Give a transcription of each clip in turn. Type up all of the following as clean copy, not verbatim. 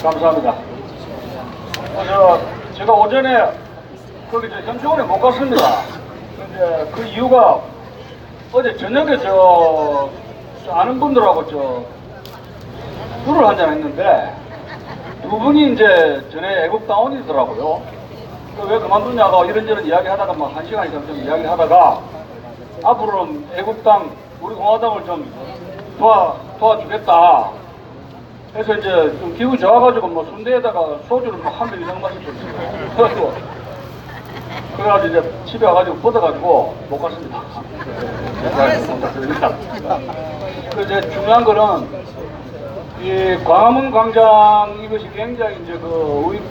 감사합니다. 제가 오전에 거기 현충원에 못 갔습니다. 근데 그 이유가 어제 저녁에 아는 분들하고 술을 한잔 했는데 두 분이 이제 전에 애국당원이더라고요. 왜 그만두냐고 이런저런 이야기 하다가 막 1시간 이상 좀 이야기 하다가 앞으로는 애국당, 우리 공화당을 좀 도와주겠다. 그래서 이제 좀 기분이 좋아가지고 뭐 순대에다가 소주를 뭐 한 병 이상 마셨어요. 그래가지고 이제 집에 와가지고 뻗어가지고 못 갔습니다. 그 이제 중요한 거는 이 광화문 광장 이것이 굉장히 이제 우익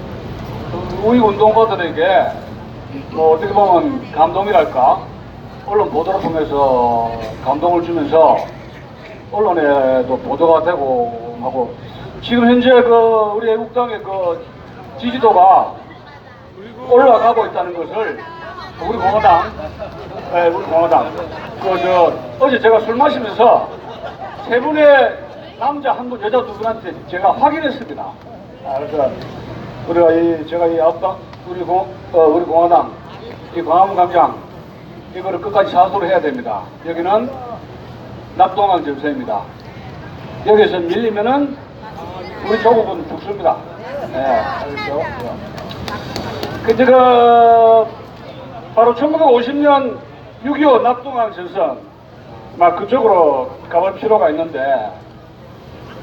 운동가들에게 뭐 어떻게 보면 감동이랄까, 언론 보도를 통해서 감동을 주면서 언론에도 보도가 되고 하고, 지금 현재 우리 애국당의 지지도가 올라가고 있다는 것을 우리 공화당, 어제 제가 술 마시면서 세 분의 남자 한 분, 여자 두 분한테 제가 확인했습니다. 그래서 제가 이 아홉당, 우리 공화당, 이 광화문 광장, 이거를 끝까지 사수를 해야 됩니다. 여기는 낙동강 전세입니다. 여기서 밀리면은 우리 조국은 죽습니다. 네, 알겠죠? 근데 바로 1950년 6.25 낙동강 전선, 막 그쪽으로 가볼 필요가 있는데,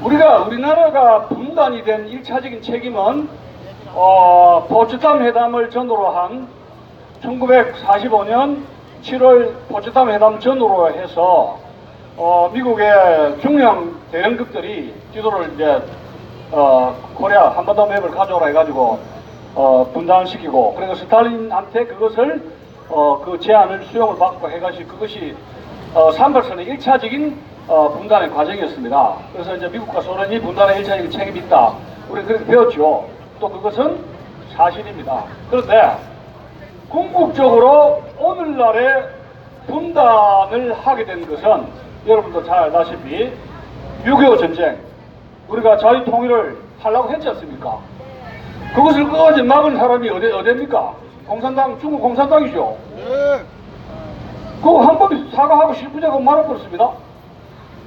우리나라가 분단이 된 1차적인 책임은, 포츠담 회담을 전후로 한 1945년 7월 포츠담 회담 전후로 해서, 미국의 중량 대형국들이 지도를 이제, 코리아 한반도 맵을 가져오라 해가지고, 분단시키고, 그리고 스탈린한테 그것을, 그 제안을 수용을 받고 해가지고 그것이, 38선의 1차적인, 분단의 과정이었습니다. 그래서 이제 미국과 소련이 분단의 1차적인 책임이 있다. 우리 그렇게 배웠죠. 또 그것은 사실입니다. 그런데, 궁극적으로 오늘날에 분단을 하게 된 것은 여러분도 잘 아다시피 6.25 전쟁, 우리가 자유 통일을 하려고 했지 않습니까? 그것을 끝까지 막은 사람이 어디입니까? 중국 공산당이죠. 그거 한 번에 사과하고 실부자고 말아버렸습니다.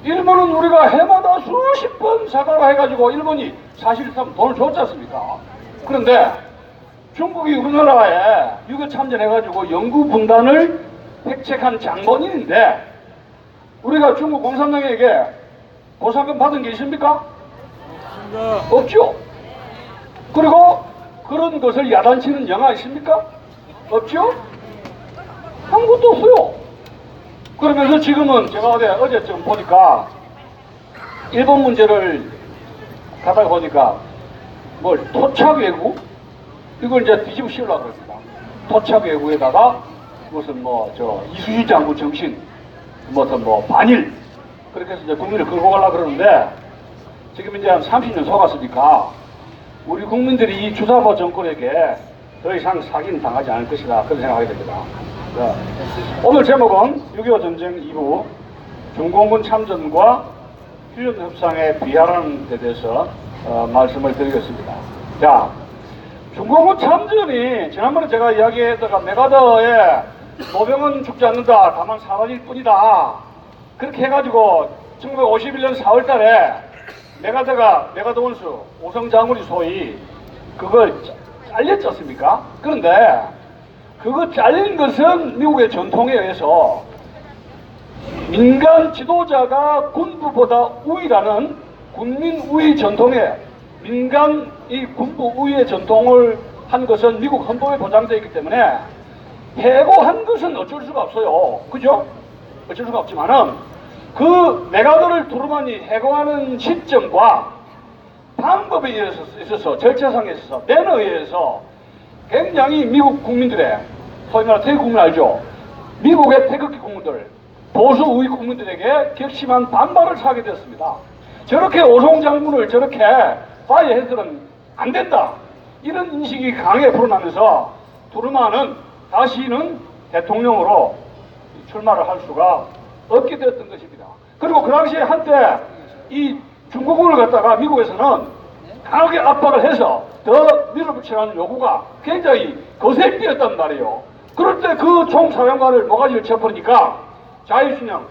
일본은 우리가 해마다 수십 번 사과를 해가지고 일본이 사실상 돈을 줬지 않습니까? 그런데 중국이 우리나라에 6.25 참전해가지고 영구 분단을 획책한 장본인인데, 우리가 중국 공산당에게 보상금 받은 게 있습니까? 없죠. 그리고 그런 것을 야단치는 영화 있습니까? 없죠. 아무것도 없어요. 그러면서 지금은 제가 어제 좀 보니까 일본 문제를 가다가 보니까 토착 외구, 이걸 이제 뒤집어 씌우려고 합니다. 토착 외구에다가 무슨 이수지 장군 정신, 반일, 그렇게 해서 이제 국민을 끌고 가려고 그러는데, 지금 이제 한 30년 속았으니까 우리 국민들이 이 주사파 정권에게 더 이상 사기는 당하지 않을 것이다, 그런 생각하게 됩니다. 네. 오늘 제목은 6.25 전쟁 2부 중공군 참전과 휴전협상에 비하라는 데 대해서 말씀을 드리겠습니다. 자, 중공군 참전이 지난번에 제가 이야기했다가 메가더에 모병은 죽지 않는다, 다만 사라질 뿐이다, 그렇게 해가지고 1951년 4월 달에 메가더 원수 오성 장군이 소위 그걸 잘렸지 않습니까? 그런데 그거 잘린 것은 미국의 전통에 의해서 민간 지도자가 군부보다 우위라는 군민 우위 전통에, 민간 이 군부 우위의 전통을 한 것은 미국 헌법에 보장되어 있기 때문에 해고한 것은 어쩔 수가 없어요. 그죠? 어쩔 수가 없지만은 그 메가더를 두루마니 해고하는 시점과 방법에 있어서 절차상에 있어서 매너에 의해서 굉장히 미국 국민들의, 소위 말하는 태극 국민 알죠? 미국의 태극기 국민들, 보수 우익 국민들에게 격심한 반발을 사게 되었습니다. 저렇게 오송 장군을 저렇게 파이해서는 안 된다, 이런 인식이 강하게 불어나면서 두루마는 다시는 대통령으로 출마를 할 수가 없게 되었던 것입니다. 그리고 그 당시에 한때 이 중공군을 갖다가 미국에서는 강하게 압박을 해서 더 밀어붙이라는 요구가 굉장히 거세게 뛰었단 말이에요. 그럴 때 그 총사령관을 모가지를 쳐버리니까 자유신영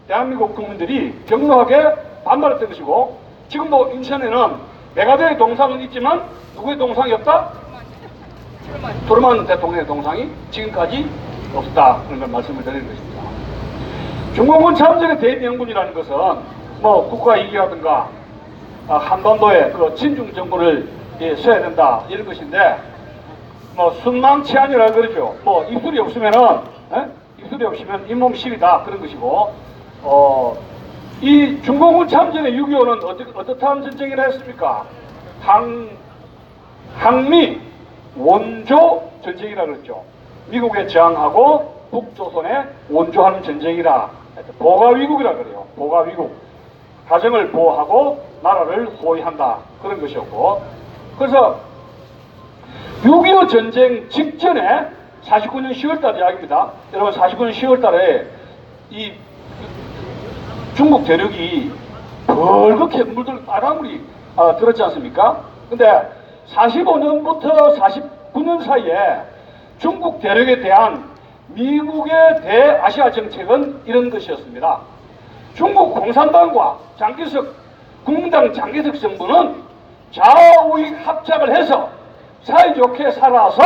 대한민국 국민들이 격렬하게 반발했던 것이고, 지금도 인천에는 메가더의 동상은 있지만 누구의 동상이 없다? 트루먼 대통령의 동상이 지금까지 없다, 그런 걸 말씀을 드리는 것입니다. 중공군 참전의 대명분이라는 것은 뭐 국가 이익이라든가 한반도의 그 친중 정권을 써야 된다, 이런 것인데, 뭐 순망치안이라 그러죠. 뭐 입술이 없으면은 입술이 없으면 잇몸 시위다, 그런 것이고, 이 중공군 참전의 6.25는 어떻한 전쟁이라 했습니까? 항미 원조 전쟁이라 그랬죠. 미국에 저항하고 북조선에 원조하는 전쟁이라, 보가위국이라 그래요. 보가위국. 가정을 보호하고 나라를 호위한다, 그런 것이었고, 그래서 6.25 전쟁 직전에 49년 10월달 이야기입니다. 여러분, 49년 10월달에 이 중국 대륙이 벌겋게 물들 빨간물이 들었지 않습니까? 근데 45년부터 49년 사이에 중국 대륙에 대한 미국의 대아시아 정책은 이런 것이었습니다. 중국 공산당과 국민당 장개석 정부는 좌우익 합작을 해서 사이좋게 살아서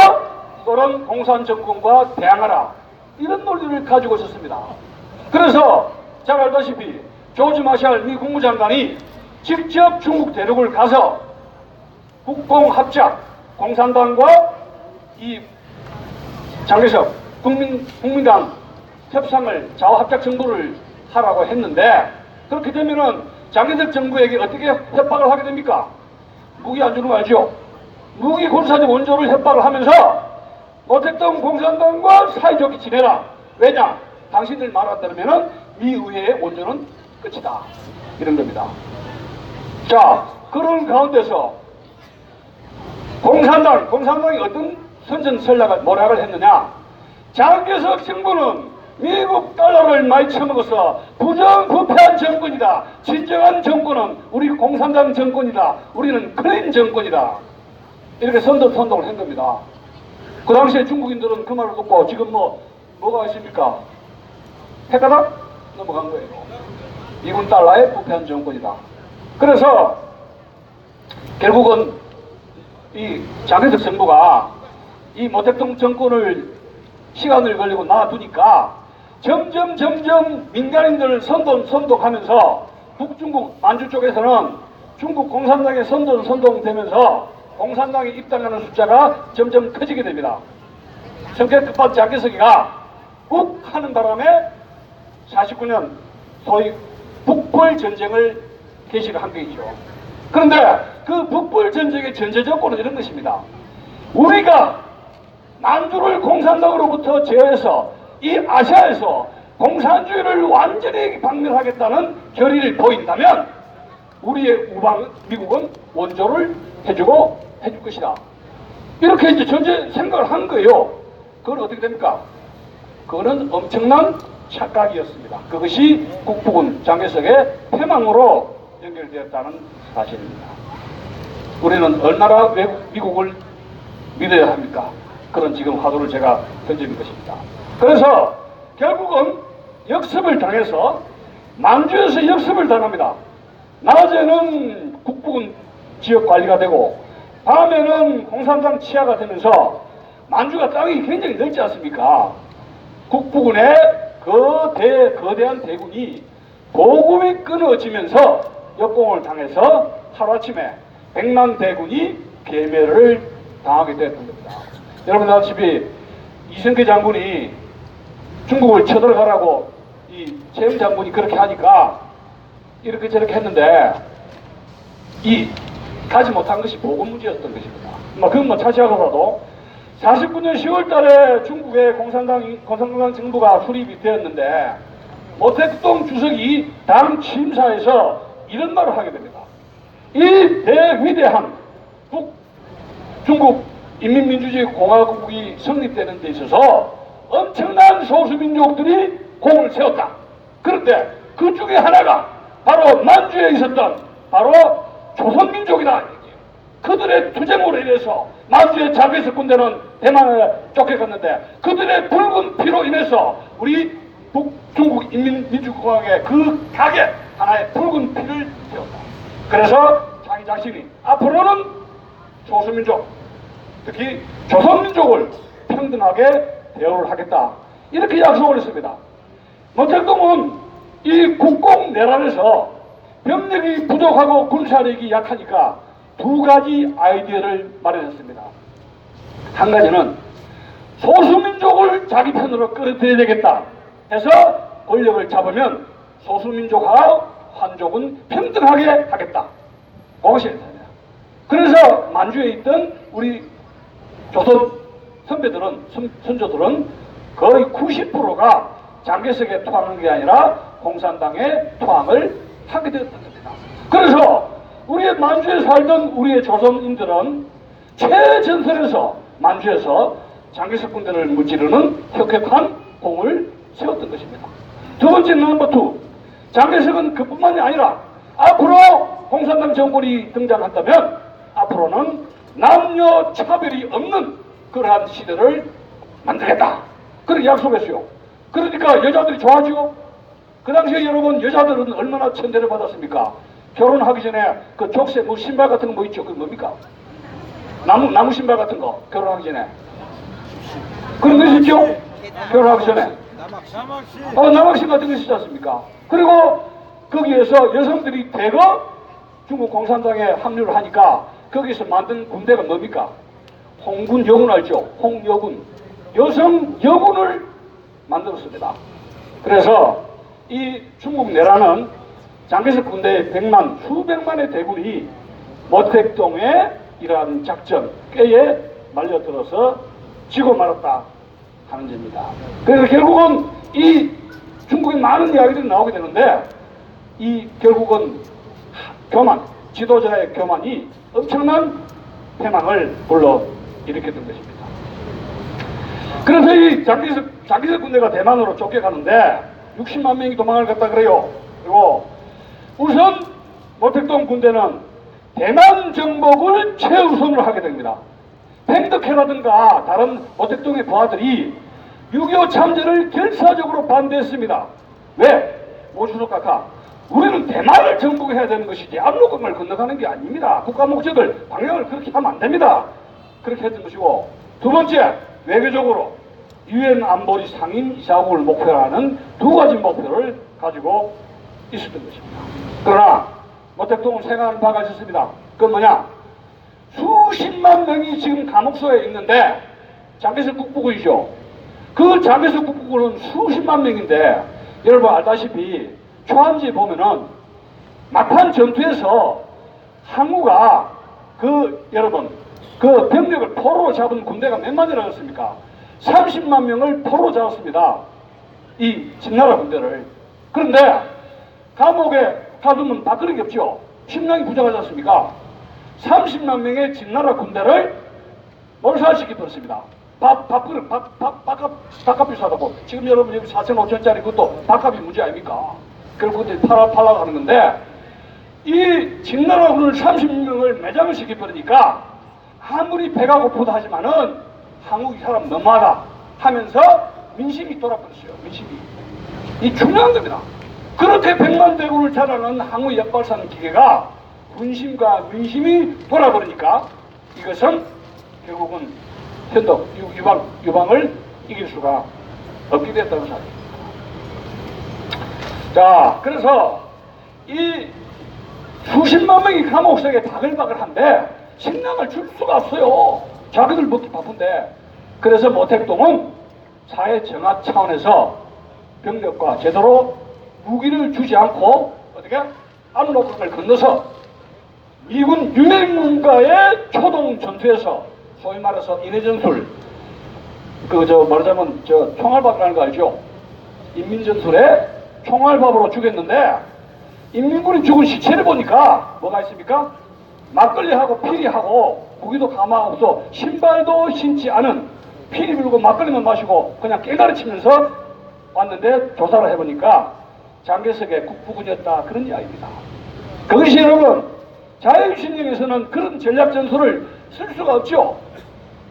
소련 공산 정권과 대항하라, 이런 논리를 가지고 있었습니다. 그래서 잘 알다시피 조지 마샬 미 국무장관이 직접 중국 대륙을 가서 국공합작, 공산당과 이 장개석 국민당 협상을 좌우합작 정도를 하라고 했는데, 그렇게 되면은 장개석 정부에게 어떻게 협박을 하게 됩니까? 무기 안 주는 거 알죠? 무기 군사적 원조를 협박을 하면서 모택동 공산당과 사이좋게 지내라. 왜냐? 당신들 말 안 들으면은 미 의회의 원조는 끝이다, 이런 겁니다. 자, 그런 가운데서 공산당이 어떤 선전설락을 모략을 했느냐? 장개석 정부는 미국 달러를 많이 처먹어서 부정부패한 정권이다. 진정한 정권은 우리 공산당 정권이다. 우리는 클린 정권이다. 이렇게 선동을 한 겁니다. 그 당시에 중국인들은 그 말을 듣고 지금 뭐가 있습니까? 해가닥 넘어간 거예요. 미군 달러의 부패한 정권이다. 그래서 결국은 이 장개석 정부가 이 모택동 정권을 시간을 걸리고 놔두니까 점점 민간인들을 선동하면서 북중국 만주 쪽에서는 중국 공산당에 선동되면서 공산당에 입당하는 숫자가 점점 커지게 됩니다. 성격 급한 장개석이가 욱 하는 바람에 49년 소위 북벌전쟁을 개시를 한 것이죠. 그런데 그 북벌전쟁의 전제 조건은 이런 것입니다. 우리가 만주를 공산당으로부터 제어해서 이 아시아에서 공산주의를 완전히 박멸하겠다는 결의를 보인다면 우리의 우방 미국은 원조를 해줄 것이다. 이렇게 이제 전제 생각을 한 거예요. 그건 어떻게 됩니까? 그거는 엄청난 착각이었습니다. 그것이 국부군 장개석의 패망으로 연결되었다는 사실입니다. 우리는 얼마나 미국을 믿어야 합니까? 그런 지금 화두를 제가 던지는 것입니다. 그래서 결국은 역습을 당해서 만주에서 역습을 당합니다. 낮에는 국부군 지역 관리가 되고 밤에는 공산당 치하가 되면서 만주가 땅이 굉장히 넓지 않습니까? 국부군의 거대한 대군이 보급이 끊어지면서 역공을 당해서 하루아침에 100만 대군이 괴멸을 당하게 되었던 겁니다. 여러분 아시다시피 이성계 장군이 중국을 쳐들어가라고 이 최영 장군이 그렇게 하니까 이렇게 저렇게 했는데 이 가지 못한 것이 보급 문제였던 것입니다. 그건 차치하고라도 49년 10월 달에 중국의 공산당 정부가 수립이 되었는데 모택동 주석이 당 취임사에서 이런 말을 하게 됩니다. 이 대위대한 중국 인민민주주의 공화국이 성립되는 데 있어서 엄청난 소수민족들이 공을 세웠다. 그런데 그 중에 하나가 바로 만주에 있었던 바로 조선민족이다. 그들의 투쟁으로 인해서 만주의 장개석 군대는 대만에 쫓겨갔는데 그들의 붉은 피로 인해서 우리 중국 인민민주공화국의 그 각에 하나의 붉은 피를 태웠다. 그래서 자기 자신이 앞으로는 소수민족, 특히 조선민족을 평등하게 대우를 하겠다. 이렇게 약속을 했습니다. 모택동은 이 국공내란에서 병력이 부족하고 군사력이 약하니까 두 가지 아이디어를 마련했습니다. 한 가지는 소수민족을 자기 편으로 끌어들여야 되겠다 해서 권력을 잡으면 소수민족과 환족은 평등하게 하겠다. 그것이 있습니다. 그래서 만주에 있던 우리 조선 선배들은, 선조들은 거의 90%가 장개석에 투항한 게 아니라 공산당에 투항을 하게 되었던 겁니다. 그래서 우리의 만주에 살던 우리의 조선인들은 최전선에서 만주에서 장개석 군대를 무찌르는 혁혁한 공을 세웠던 것입니다. 두 번째 넘버 2. 장개석은 그뿐만이 아니라 앞으로 공산당 정권이 등장한다면 앞으로는 남녀 차별이 없는 그러한 시대를 만들겠다. 그렇게 약속했어요. 그러니까 여자들이 좋아하죠. 그 당시에 여러분 여자들은 얼마나 천대를 받았습니까? 결혼하기 전에 그 족쇄 뭐 신발 같은 거 뭐 있죠? 그게 뭡니까? 나무 신발 같은 거 결혼하기 전에 그런 거 있었죠? 결혼하기 전에 남학신 같은 거 있었지 않습니까? 그리고 거기에서 여성들이 대거 중국 공산당에 합류를 하니까 거기서 만든 군대가 뭡니까? 홍군 여군 알죠? 홍여군 여성 여군을 만들었습니다. 그래서 이 중국 내란은 장개석 군대의 수백만의 대군이 모택동의 이러한 작전 꾀에 말려들어서 지고 말았다 하는 점입니다. 그래서 결국은 이 중국의 많은 이야기들이 나오게 되는데 이 결국은 교만, 지도자의 교만이 엄청난 패망을 불러일으켰던 것입니다. 그래서 이 장개석 군대가 대만으로 쫓겨가는데 60만 명이 도망을 갔다 그래요. 그리고 우선 모택동 군대는 대만 정복을 최우선으로 하게 됩니다. 팽덕회라든가 다른 모택동의 부하들이 6.25 참전을 결사적으로 반대했습니다. 왜? 모주석 각하 우리는 대만을 정복해야 되는 것이지 압록강을 건너가는 게 아닙니다. 국가 목적을 방향을 그렇게 하면 안 됩니다. 그렇게 했던 것이고 두 번째 외교적으로 유엔 안보리 상임 이사국을 목표로 하는 두 가지 목표를 가지고 있었던 것입니다. 그러나 모택동은 생각하는 바가 있었습니다. 그건 뭐냐? 수십만 명이 지금 감옥소에 있는데 장개석 국부군이죠. 그 장개석 국부군은 수십만 명인데 여러분 알다시피 초안지에 보면은 막판 전투에서 항우가 여러분 그 병력을 포로로 잡은 군대가 몇 만이라고 했습니까? 30만 명을 포로로 잡았습니다. 이 진나라 군대를. 그런데 감옥에 가두면 밥그릇이 없죠. 식량이 부족하지 않습니까? 30만 명의 진나라 군대를 몰살시켜버렸습니다. 밥값 비싸다고. 지금 여러분 여기 4천 5천짜리 그것도 밥값이 문제 아닙니까? 결국 그때 팔라고 하는 건데 이 진나라 군을 30명을 매장을 시켜버리니까 아무리 배가 고프다 하지만은 한국이 사람 너무하다 하면서 민심이 돌아버렸어요. 민심이. 이 중요한 겁니다. 그렇게 100만 대군을 자라는 항우 역발상 기계가 군심과 민심이 돌아버리니까 이것은 결국은 현덕 유방을 이길 수가 없게 됐다는 사실입니다. 자, 그래서 이 수십만 명이 감옥속에 바글바글한데 식량을 줄 수가 없어요. 자기들 먹기 바쁜데. 그래서 모택동은 사회 정화 차원에서 병력과 제대로 무기를 주지 않고 어떻게 압록강을 건너서 미군 유해문과의 초동 전투에서 소위 말해서 인해전술 말하자면 총알밥이라는 거 알죠? 인민전술에 총알밥으로 죽였는데 인민군이 죽은 시체를 보니까 뭐가 있습니까? 막걸리하고 피리하고 무기도 가망 없어 신발도 신지 않은 피리 불고 막걸리만 마시고 그냥 깨가리 치면서 왔는데 조사를 해보니까 장개석의 국부군이었다 그런 이야기입니다. 그것이 여러분 자유신경에서는 그런 전략 전술을 쓸 수가 없죠.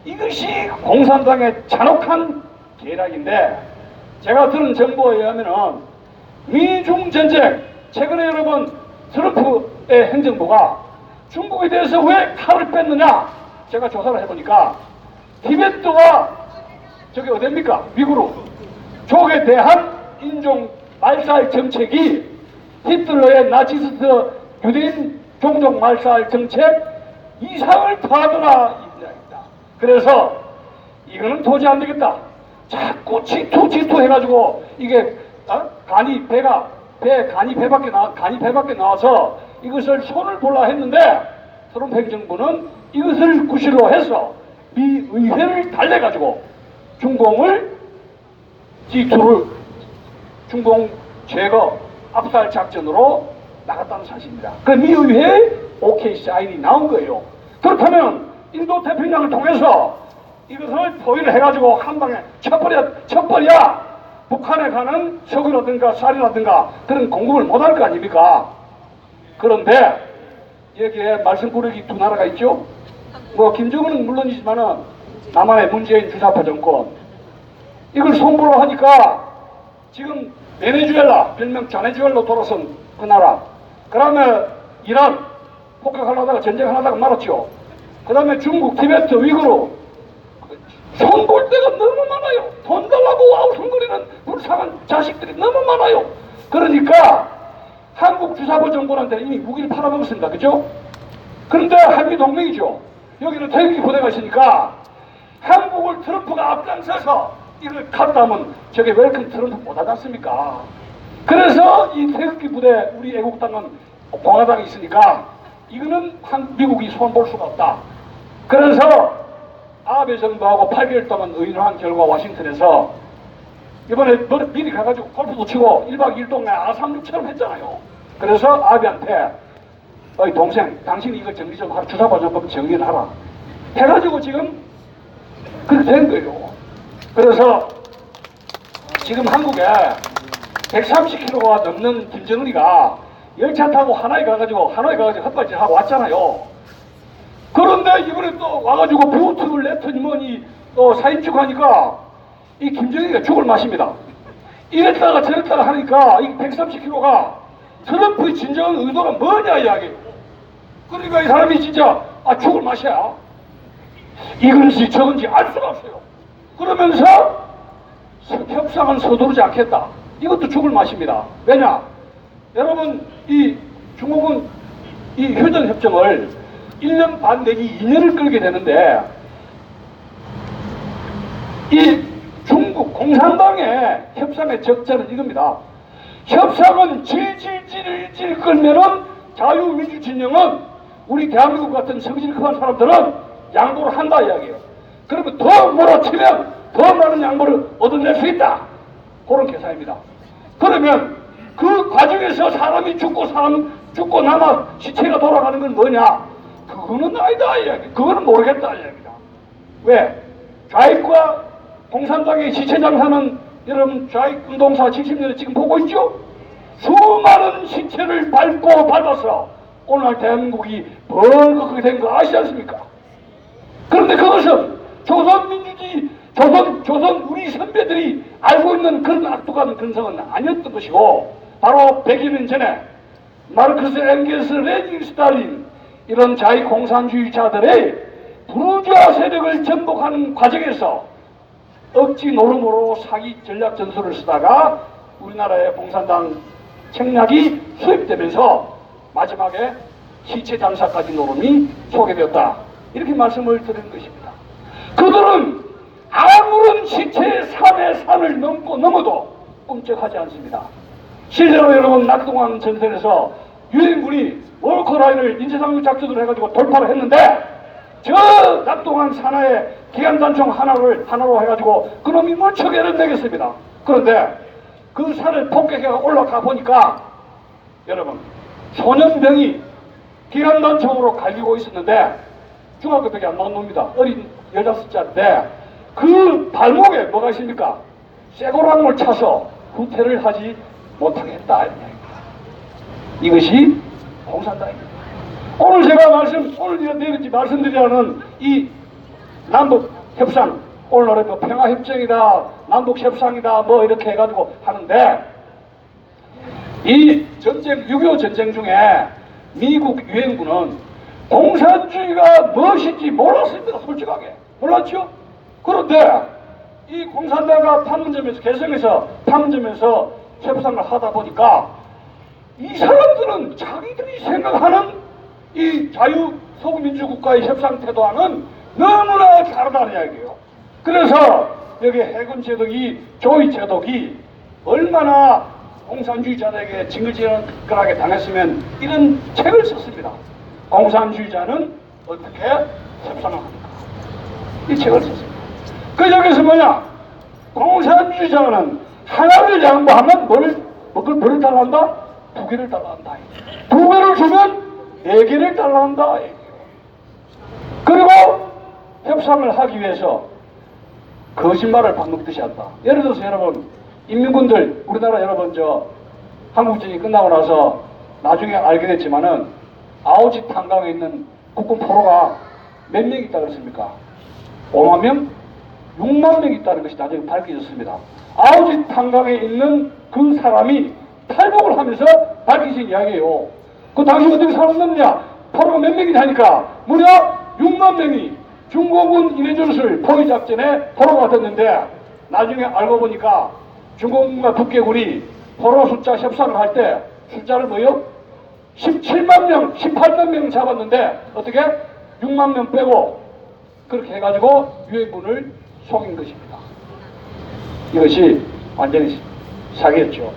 이것이 공산당의 잔혹한 계략인데, 제가 들은 정보에 의하면은 미중전쟁, 최근에 여러분 트럼프의 행정부가 중국에 대해서 왜 칼을 뺐느냐, 제가 조사를 해보니까 티베트와 저기 어딥니까, 미국으로 조에 대한 인종 말살 정책이 히틀러의 나치스트 유대인 종족 말살 정책 이상을 더하더라 이 이야기입니다. 그래서 이거는 도저히 안 되겠다. 자꾸 지투 해가지고 이게 간이 배밖에 나와서 이것을 손을 볼라 했는데, 트럼프 행정부는 이것을 구실로 해서 미 의회를 달래가지고 중공을 중공 제거 압살 작전으로 나갔다는 사실입니다. 그 미 의회에 OK 사인이 나온 거예요. 그렇다면 인도 태평양을 통해서 이것을 포위를 해가지고 한 방에 쳐버려 북한에 가는 석유라든가 쌀이라든가 그런 공급을 못할 거 아닙니까? 그런데 여기에 말썽꾸러기 두 나라가 있죠. 뭐 김정은은 물론이지만은 남한의 문재인 주사파 정권, 이걸 손보로 하니까 지금 베네수엘라, 별명 자네주엘로 돌아선 그 나라, 그 다음에 이란 폭격하려다가 전쟁하려다가 말았죠. 그 다음에 중국, 티베트, 위구르, 손볼 데가 너무 많아요. 돈 달라고 아우성거리는 불쌍한 자식들이 너무 많아요. 그러니까 한국 주사파 정권한테 이미 무기를 팔아먹었습니다. 그죠? 그런데 한미동맹이죠. 여기는 태극기 부대가 있으니까 한국을 트럼프가 앞장서서 이걸 갔다 하면 저게 웰컴 트럼프 못하지 않습니까? 그래서 이 태극기 부대, 우리 애국당은 공화당이 있으니까 이거는 미국이 손볼 수가 없다. 그래서 아베 정부하고 8개월 동안 의논한 결과 와싱턴에서 이번에 미리 가가지고 골프도 치고 1박 2일 동안 R36처럼 했잖아요. 그래서 아베한테 어이 동생, 당신이 이거 정리 좀 하라, 주사파정법 정리를 하라 해가지고 지금 그렇게 된 거예요. 그래서 지금 한국에 130km가 넘는 김정은이가 열차 타고 하노이 가가지고 헛발질하고 왔잖아요. 그런데 이번에 또 와가지고 비오트를 냈더니 뭐니 또 사진 찍고 하니까 이 김정은이가 죽을 맛입니다. 이랬다가 저랬다가 하니까 이 130km가 트럼프의 진정한 의도가 뭐냐 이야기. 그러니까 이 사람이 진짜 죽을 맛이야. 이건지 저건지 알 수가 없어요. 그러면서 협상은 서두르지 않겠다. 이것도 죽을 맛입니다. 왜냐? 여러분, 이 중국은 이 휴전협정을 1년 반 내지 2년을 끌게 되는데, 이 중국 공산당의 협상의 적자는 이겁니다. 협상은 질질 끌면은 자유민주진영은 우리 대한민국 같은 성질 급한 사람들은 양보를 한다 이야기예요. 그러면 더 몰아치면 더 많은 양보를 얻어낼 수 있다. 그런 계산입니다. 그러면 그 과정에서 사람이 죽고 남아 시체가 돌아가는 건 뭐냐? 그거는 아니다 이야기. 그거는 모르겠다 이야기다. 왜? 좌익과 공산당의 시체 장사는 여러분 좌익 운동사 70년에 지금 보고 있죠? 수많은 시체를 밟아서 오늘 대한민국이 벌겋게 된 거 아시지 않습니까? 그런데 그것은 조선민주주의, 조선 우리 선배들이 알고 있는 그런 악독한 근성은 아니었던 것이고, 바로 100여 년 전에 마르크스, 엥겔스, 레닌, 스탈린 이런 자유공산주의자들의 부르주아 세력을 전복하는 과정에서 억지 노름으로 사기 전략 전술을 쓰다가 우리나라의 공산당 책략이 수입되면서 마지막에 시체 장사까지 노름이 소개되었다. 이렇게 말씀을 드리는 것입니다. 그들은 아무런 시체의 산의 산을 넘어도 끔찍하지 않습니다. 실제로 여러분 낙동강 전선에서 유엔군이 월커라인을 인체상륙 작전을 해가지고 돌파를 했는데, 저 낙동강 산하에 기관단총 하나로 해가지고 그놈이 무척에를 내겠습니다. 그런데 그 산을 폭격해 올라가 보니까 여러분 소년병이 기관단총으로 갈기고 있었는데, 중학교밖에 안 나온 놈입니다. 어린 15살인데 그 발목에 뭐가 있습니까? 쇠고랑을 차서 후퇴를 하지 못하게 했다. 이것이 공산당입니다. 오늘 제가 오늘 내일지 말씀드리라는 이 남북 협상, 오늘날의 뭐 평화협정이다, 남북 협상이다, 뭐 이렇게 해가지고 하는데, 이 전쟁, 6.25 전쟁 중에 미국 유엔군은 공산주의가 무엇인지 몰랐습니다. 솔직하게. 몰랐죠? 그런데 이 공산당과 판문점에서, 개성에서 판문점에서 협상을 하다 보니까 이 사람들은 자기들이 생각하는 이 자유소민주국가의 협상 태도와는 너무나 다르다는 이야기예요. 그래서 여기 해군 제독이, 조이 제독이 얼마나 공산주의자들에게 징글징글하게 당했으면 이런 책을 썼습니다. 공산주의자는 어떻게 협상을 합니까? 이 책을 썼습니다. 그 여기서 뭐냐? 공산주의자는 하나를 양보하면 뭐를 달라한다? 2개를 달라한다. 2개를 주면 4개를 달라한다. 그리고 협상을 하기 위해서 거짓말을 밥 먹듯이 한다. 예를 들어서 여러분, 인민군들, 우리나라 여러분 한국전이 끝나고 나서 나중에 알게 됐지만은 아오지 탄강에 있는 국군 포로가 몇 명 있다 그랬습니까? 5만 명? 6만 명 있다는 것이 나중에 밝혀졌습니다. 아오지 탄강에 있는 그 사람이 탈북을 하면서 밝혀진 이야기예요. 그 당시 어떻게 살았느냐? 포로가 몇 명이냐 하니까 무려 6만 명이 중공군 인해전술 포위작전에 포로가 됐는데, 나중에 알고 보니까 중공군과 북계군이 포로 숫자 협상을 할 때 숫자를 뭐요? 17만 명, 18만 명 잡았는데 어떻게? 6만 명 빼고 그렇게 해가지고 유엔군을 속인 것입니다. 이것이 완전히 사기였죠.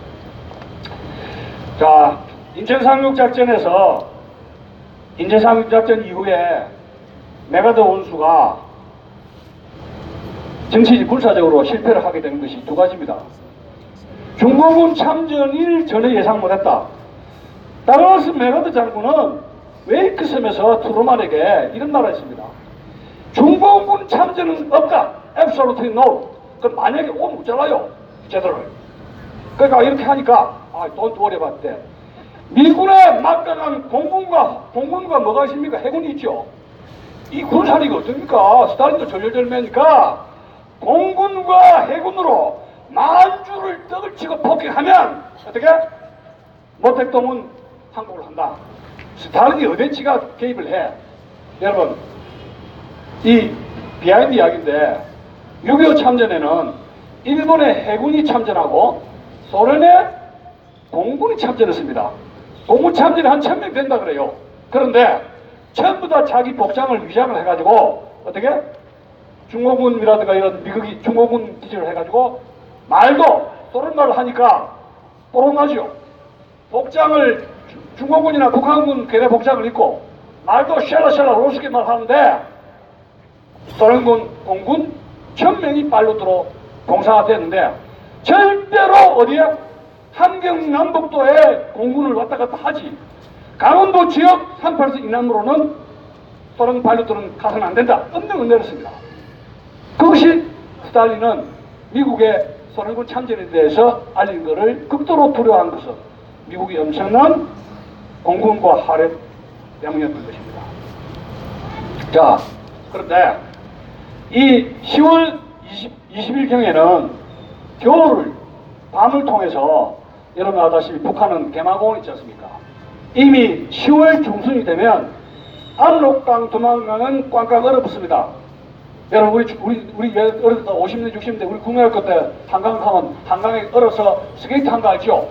자, 인천상륙작전에서 인천상륙작전 이후에 메가더 원수가 정치적 군사적으로 실패를 하게 되는 것이 2가지입니다. 중공군 참전일 전혀 예상 못했다. 따라서 메가더 장군은 웨이크섬에서 트루만에게 이런 말을 했습니다. 중공군 참전은 없다. Absolutely no. 그럼 만약에 오면 어쩌라요? 제대로. 그러니까 이렇게 하니까 don't worry about that. 미군의 막강한 공군과 뭐가 있습니까? 해군이 있죠. 이 군사력이 어떻습니까? 스탈린도 절절매니까 공군과 해군으로 만주를 떡을 치고 폭격하면 어떻게? 모택동은 항복을 한다. 스탈린이 어디치가 개입을 해. 여러분, 이 비하인드 이야기인데 6.25 참전에는 일본의 해군이 참전하고 소련의 공군이 참전했습니다. 공군 참전이 한 1000명 된다 그래요. 그런데 전부 다 자기 복장을 위장을 해가지고 어떻게? 중공군이라든가 이런 미국이 중공군 기지를 해가지고 말도 소련 말을 하니까 뽀록나죠. 복장을 중공군이나 북한군 계대 복장을 입고 말도 샬라샬라 로스게 말 하는데 소련군 공군 1000명이 빨로들어 공사됐는데 절대로 어디에? 함경남북도에 공군을 왔다 갔다 하지. 강원도 지역 38서 이남으로는 소련 파일럿들은 가서는 안 된다. 엄명을 내렸습니다. 그것이 스탈린은 미국의 소련군 참전에 대해서 알린 것을 극도로 두려워한 것은 미국이 엄청난 공군과 화력 때문이었던 것입니다. 자, 그런데 이 10월 20일경에는 겨울을 밤을 통해서 여러분 아다시피 북한은 개마고원 있지 않습니까? 이미 10월 중순이 되면 압록강, 두만강은 꽝꽝 얼어붙습니다. 여러분 우리 어릴 때 50년, 60년대 우리 국내학교 때 한강 가면 한강에 얼어서 스케이트 한 거 알죠?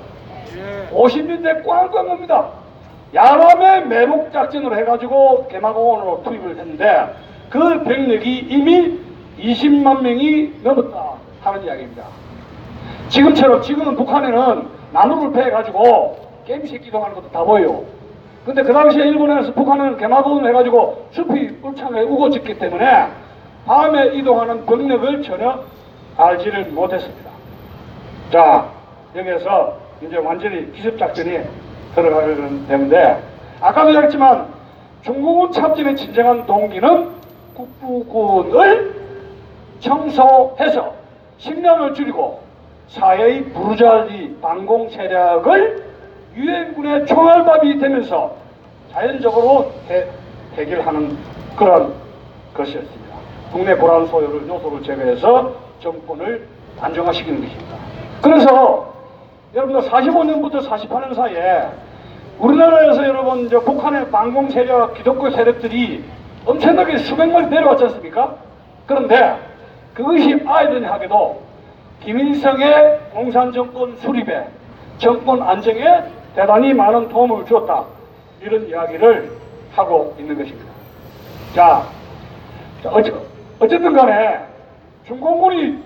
50년대 꽝꽝 옵니다. 야밤에 매복 작전으로 해가지고 개마고원으로 투입을 했는데 그 병력이 이미 20만 명이 넘었다 하는 이야기입니다. 지금은 북한에는 나무를 패해가지고 게임식 이동하는 것도 다 보여요. 근데 그 당시에 일본에서 북한은 개마고원을 해가지고 숲이 울창하게 우거졌기 때문에 밤에 이동하는 병력을 전혀 알지를 못했습니다. 자, 여기에서 이제 완전히 기습작전이 들어가게 되는데, 아까도 얘기했지만 중공군 참전의 진정한 동기는 국부군을 청소해서 식량을 줄이고 사회의 부르주아지 반공 세력을 유엔군의 총알밥이 되면서 자연적으로 해결하는 그런 것이었습니다. 국내 불안 소요를 요소를 제거해서 정권을 안정화시키는 것입니다. 그래서 여러분들 45년부터 48년 사이에 우리나라에서 여러분 이제 북한의 반공 세력, 기독교 세력들이 엄청나게 수백 마리 내려왔지 않습니까? 그런데 그것이 아이러니하게도 김일성의 공산정권 수립에 정권 안정에 대단히 많은 도움을 주었다. 이런 이야기를 하고 있는 것입니다. 자, 어쨌든 간에 중공군이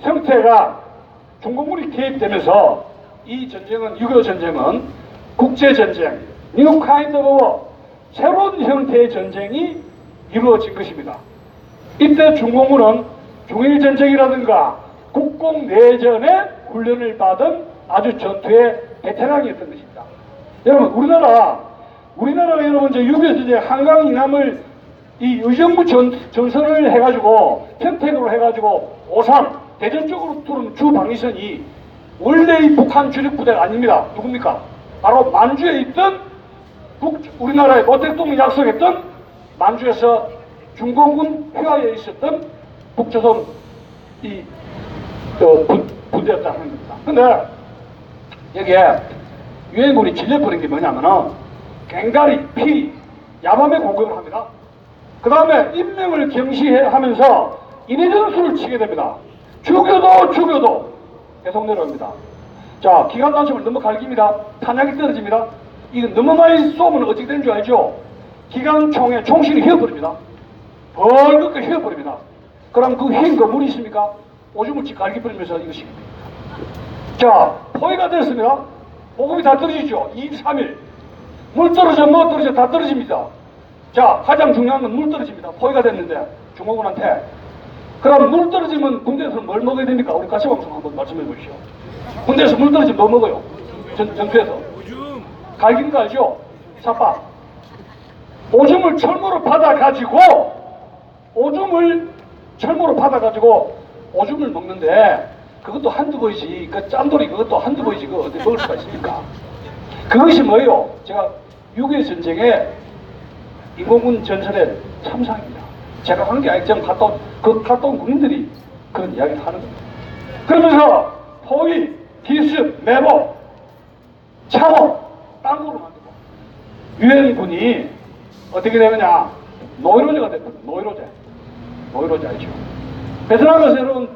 개입되면서 이 전쟁은 6.25 전쟁은 국제전쟁, New Kind of War, 새로운 형태의 전쟁이 이루어진 것입니다. 이때 중공군은 중일전쟁이라든가 국공내전에 훈련을 받은 아주 전투의 베테랑이었던 것입니다. 여러분, 우리나라가 여러분 이제 6.25 전쟁 한강 이남을 이 의정부 전선을 해가지고 평택으로 해가지고 오산 대전 쪽으로 뚫은 주 방위선이 원래의 북한 주력 부대가 아닙니다. 누굽니까? 바로 만주에 있던 우리나라의 모 대통령이 약속했던 만주에서 중공군 휘하에 있었던 북조선 부대였다는 겁니다. 근데 여기에 유엔군이 질려버린 게 뭐냐면은 갱가리, 피, 야밤에 공격을 합니다. 그 다음에 인명을 경시하면서 인해전술을 치게 됩니다. 죽여도 계속 내려옵니다. 자, 기관 단속을 너무 갈깁니다. 탄약이 떨어집니다. 이거 너무 많이 쏘면 어떻게 되는 줄 알죠? 기관총의 총신이 휘어버립니다. 벌겋게 휘어버립니다. 그럼 그 휘인 거 물이 있습니까? 오줌을치 갈기버리면서 이것이. 자, 포위가 됐습니다. 보급이 다 떨어지죠. 2, 3일. 물 떨어져, 뭐 떨어져, 다 떨어집니다. 자, 가장 중요한 건 물 떨어집니다. 포위가 됐는데, 중공군한테. 그럼 물 떨어지면 군대에서 뭘 먹어야 됩니까? 우리 가시방송 한번 말씀해 보시죠. 군대에서 물 떨어지면 뭐 먹어요? 전투에서. 갈긴 거 알죠? 삿밥. 오줌을 철모로 받아가지고, 오줌을 먹는데, 그것도 한두 번이지, 그 짠돌이 그것도 한두 번이지, 그거 어디 먹을 수가 있습니까? 그것이 뭐예요? 제가 6.25 전쟁에 인공군 전선의 참상입니다. 제가 한 게 아니라 갔다 온 군인들이 그런 이야기를 하는 겁니다. 그러면서 포위, 기습, 매복, 차복, 땅으로 만들고 유엔군이 어떻게 되느냐? 노이로제가 됐거든요. 노이로제 알죠? 베트남에서 여러분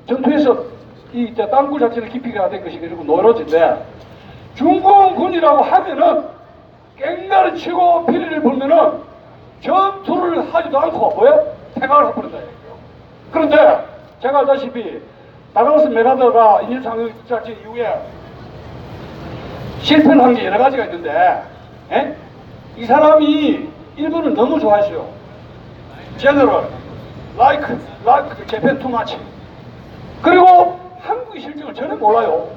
전투에서 이 땅굴 자체는 깊이가 된 것이 그리고 노이로제인데 중공군이라고 하면은 깽가를 치고 피리를 불면은 전투를 하지도 않고 뭐예요? 퇴각을 해버린다 얘기예요. 그런데 제가 알다시피 다가우스 메가더가 인일상륙작전 이후에 실패를 한 게 여러 가지가 있는데 이 사람이 일본을 너무 좋아했어요. 제너럴 like Japan too much. 그리고 한국의 실정을 전혀 몰라요.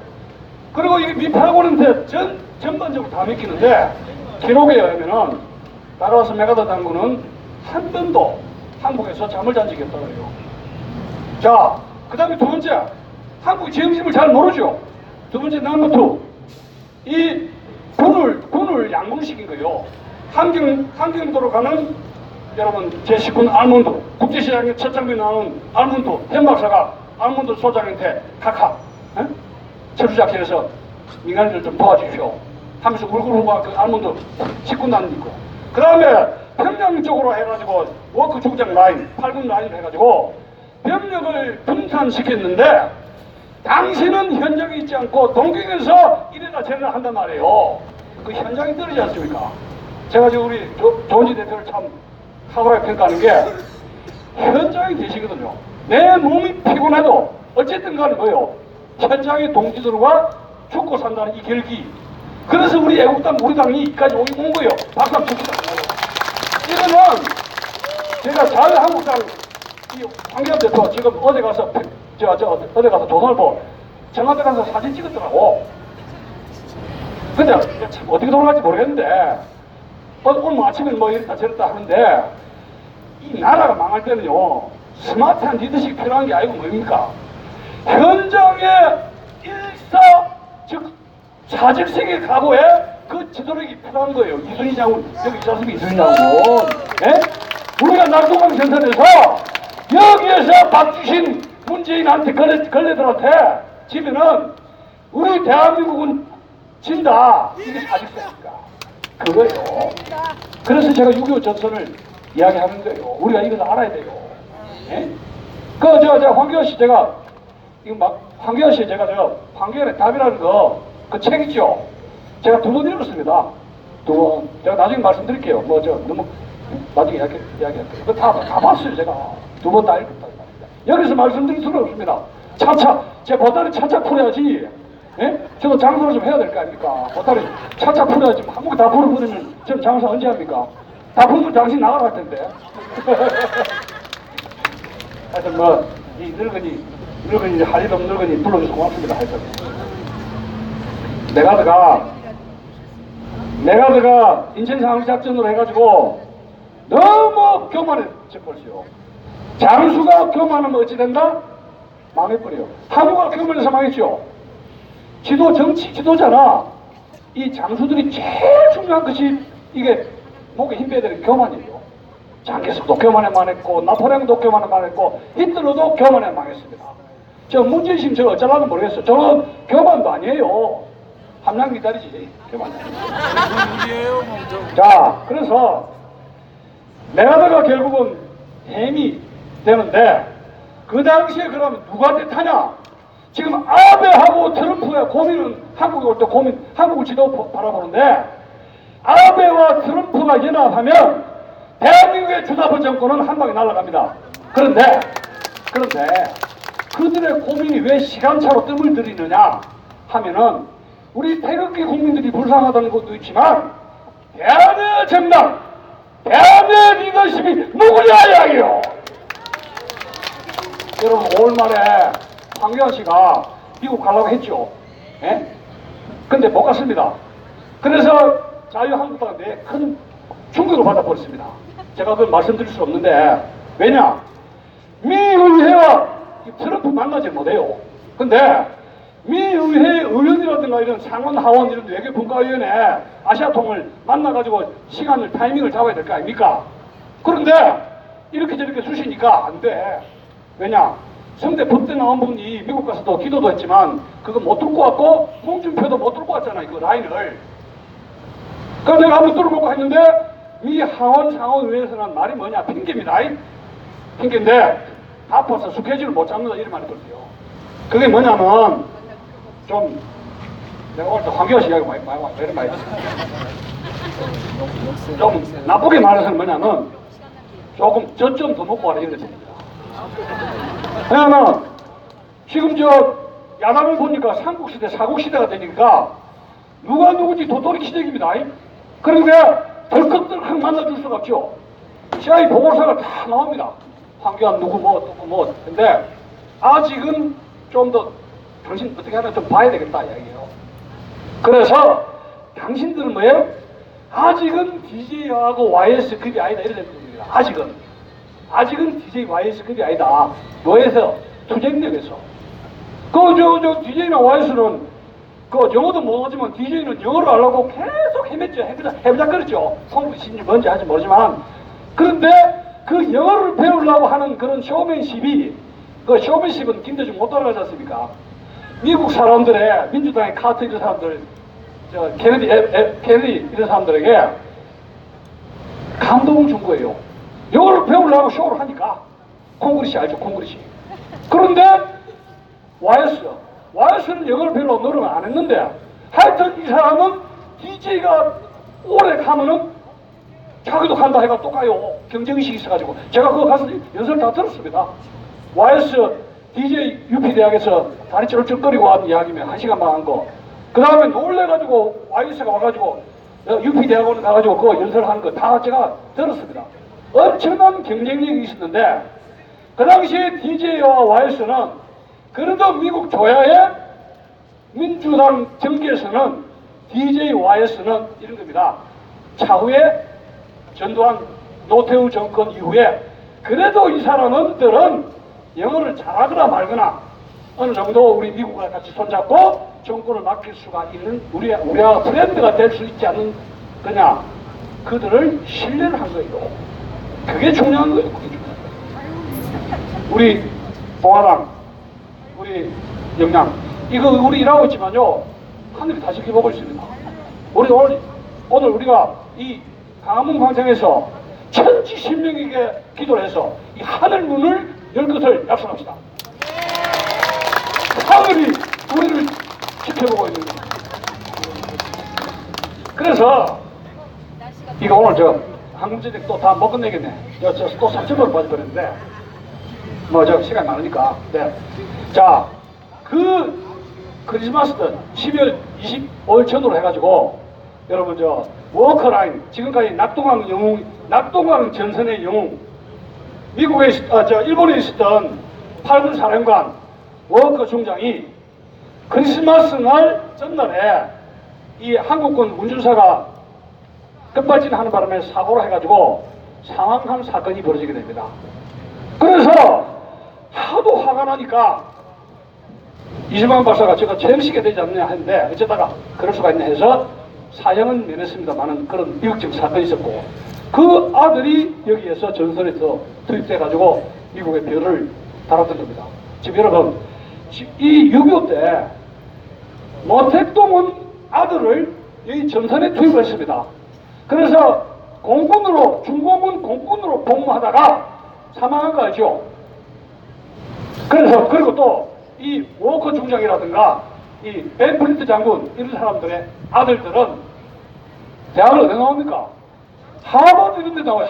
그리고 이 미팔군한테 전반적으로 다 맡기는데 기록에 의하면은 다가와서 메가더 당군은 한 번도 한국에서 잠을 잔 적이 없다고 해요. 자, 그 다음에 두 번째, 한국의 지형심을 잘 모르죠. 두 번째 넘버 2, 이 군을 양분시킨 거예요. 함경도로 가는 여러분 제19군 알몬드, 국제시장에 첫 장면에 나오는 알몬드 현박사가 알몬드 소장한테 카카 철수작전에서 민간인들 좀 도와주십시오 하면서 울고불고 그 알몬드 19단 있고, 그 다음에 평양 쪽으로 해가지고 워크 중장 라인, 8군 라인을 해가지고 병력을 분산시켰는데 당신은 현장에 있지 않고 동경에서 이래라 저래라 한단 말이에요. 그 현장이 떨어지지 않습니까? 제가 지금 우리 조은지 대표를 참 탁월하게 평가하는 게 현장에 계시거든요. 내 몸이 피곤해도 어쨌든 간에 뭐예요? 현장의 동지들과 죽고 산다는 이 결기. 그래서 우리 애국당, 우리 당이 이까지 온 거예요. 박수 한번 칩시다. 이거는 제가 자유한국당 이 황교안 대표 지금 어제 가서 어제 가서 조선일보 청와대 가서 사진 찍었더라고. 근데 참 어떻게 돌아갈지 모르겠는데 오늘 아침에 뭐 이랬다 저랬다 하는데 이 나라가 망할 때는요 스마트한 리더십이 필요한 게 아니고 뭡니까? 현장의 즉 사직생의 각오에 그 지도력이 필요한 거예요. 이순희 장군, 여기 있지 않습니까? 이순희 장군. 예? 우리가 낙동강 전선에서 여기에서 박주신 문재인한테 걸레들한테 지면은 우리 대한민국은 진다. 이게 사직서니까. 그거예요. 그래서 제가 6.25 전선을 이야기하는 거예요. 우리가 이걸 알아야 돼요. 예? 황교안 씨 제가, 황교안 씨 제가 황교안의 답이라는 그 책 있죠? 제가 2번 읽었습니다. 2번. 제가 나중에 말씀드릴게요. 너무, 나중에 이야기할게요. 그거 다 봤어요, 제가. 2번 다 읽었다. 여기서 말씀드릴 수는 없습니다. 제 보따리 차차 풀어야지. 예? 저도 장사를 좀 해야 될 거 아닙니까? 보따리 차차 풀어야지. 한국에 다 풀어버리면 저는 장사 언제 합니까? 다 풀면 당신 나가라 할 텐데. 하여튼 이 늙은이, 할 일 없는 늙은이 불러줘서 고맙습니다. 하여튼. 메가드가 인천상륙작전으로 해가지고 너무 교만해졌거든요. 장수가 교만하면 어찌 된다? 망해버려요. 한국가 교만해서 망했죠. 정치 지도자나 이 장수들이 제일 중요한 것이 이게 목에 힘 빼야 되는 교만이에요. 장개석도 교만에 망했고 나포레옹도 교만에 망했고 히틀러도 교만에 망했습니다. 저 문재인 저 어쩌라는 모르겠어요. 저는 교만도 아니에요. 함량 기다리지 교만. 자, 그래서 메가드가 결국은 해임이 되는데 그 당시에 그러면 누가 대타냐? 지금 아베하고 트럼프의 고민은 한국에 올 때 한국을 지도 바라보는데 아베와 트럼프가 연합하면 대한민국의 주사부 정권은 한 방에 날아갑니다. 그런데 그들의 고민이 왜 시간차로 뜸을 들이느냐 하면은 우리 태극기 국민들이 불쌍하다는 것도 있지만 대한의 정당, 대한의 리더십이 누구냐 이야기요. 여러분 5월 말에 황교안 씨가 미국 가려고 했죠. 예? 근데 못 갔습니다. 그래서 자유한국당은 큰 충격을 받아버렸습니다. 제가 그걸 말씀드릴 수 없는데 왜냐? 미 의회와 트럼프 만나지 못해요. 근데 미 의회 의원이라든가 이런 상원 하원 이런 외교분과위원회 아시아통을 만나가지고 타이밍을 잡아야 될 거 아닙니까? 그런데 이렇게 저렇게 수시니까 안 돼. 왜냐? 성대 법대 나온 분이 미국 가서도 기도도 했지만 그거 못 뚫고 왔고 홍준표도 못 뚫고 왔잖아요. 그 라인을. 그래서 내가 한번 뚫고 했는데 미 하원 상원의회에서는 말이 뭐냐? 핑계입니다. 핑계인데 아파서 스케줄을 못 잡는다 이런 말이 있거든요. 그게 뭐냐면 좀 내가 오늘 황교안 씨 이야기 많이 좀 나쁘게 말해서는 뭐냐면 조금 젖 좀 더 먹고 와라 이런 겁니다. 왜냐면 지금 야당을 보니까 삼국시대 사국시대가 되니까 누가 누군지 도토리 키재기입니다. 그러니까 덜컥덜컥 만나줄 수가 없죠. CIA 보고서가 다 나옵니다. 황교안 누구 뭐 근데 아직은 좀 더 당신 어떻게 하나 좀 봐야 되겠다 이야기예요. 그래서 당신들은 뭐예요? 아직은 DJ하고 YS급이 아니다 이런 겁니다. 아직은 DJ YS급이 아니다. 뭐에서? 투쟁력에서. DJ나 YS는 영어도 못하지만 DJ는 영어를 하려고 계속 헤매작거렸죠. 성부신이 뭔지 아직 모르지만. 그런데 그 영어를 배우려고 하는 그런 쇼맨십은 김대중 못 따라가지 않습니까? 미국 사람들의 민주당의 카트 이런 사람들, 케네디 이런 사람들에게 감동을 준 거예요. 영어를 배우려고 쇼를 하니까. 콩그리시 알죠? 콩그리시. 그런데 YS는 영어를 별로 노력을 안 했는데 하여튼 이 사람은 DJ가 오래 가면은 자기도 간다 해가 또 가요. 경쟁의식이 있어가지고. 제가 그거 가서 연설 다 들었습니다. YS DJ UP대학에서 다리 쩔쩔거리고 한 이야기면 1시간만 한 거. 그 다음에 놀래가지고 YS가 와가지고 UP대학원 가가지고 그거 연설하는 거 다 제가 들었습니다. 엄청난 경쟁력이 있었는데 그 당시에 DJ와 YS는 그래도 미국 조야의 민주당 정계에서는 DJ YS는 이런 겁니다. 차후에 전두환 노태우 정권 이후에 그래도 이 사람들은 영어를 잘하거나 말거나 어느 정도 우리 미국과 같이 손잡고 정권을 맡길 수가 있는 우리가 브랜드가 될 수 있지 않는 그냥 그들을 신뢰를 한 거예요. 그게 중요한 거예요. 그게 중요한 거예요. 우리 봉화당, 우리 영양, 이거 우리 일하고 있지만요, 하늘이 다시 기복을 있습니다. 우리 오늘 우리가 이 강화문 광장에서 천지신명에게 기도를 해서 이 하늘 문을 열 것을 약속합시다. 하늘이 우리를 지켜보고 있는 거예요. 그래서 이거 오늘 저 한국전쟁 또 다 못 끝내겠네. 또 3점으로 빠져버렸는데 뭐 저 시간이 많으니까. 네. 자, 그 크리스마스 때 12월 25일 전후로 해가지고 여러분 저 워커라인, 지금까지 낙동강 전선의 영웅, 미국에 일본에 있었던 8군 사령관 워커 중장이 크리스마스 날 전날에 이 한국군 운전사가 끝발진하는 바람에 사고를 해가지고 사망한 사건이 벌어지게 됩니다. 그래서 하도 화가 나니까 이승만 박사가 제가 처형시켜야 되지 않느냐 했는데 어쩌다가 그럴 수가 있나 해서 사형은 면했습니다만은 그런 미국적 사건이 있었고, 그 아들이 여기에서 전선에서 투입돼가지고 미국의 별을 달았던 겁니다. 지금 여러분, 이 6.25 때 모택동은 아들을 이 전선에 투입을 했습니다. 그래서 공군으로, 중공군 공군으로 복무하다가 사망한 거 알죠? 그래서, 그리고 또 이 워커 중장이라든가 이 벤 프리트 장군 이런 사람들의 아들들은 대학을 어디 나옵니까? 하버드 이런 데 나와요.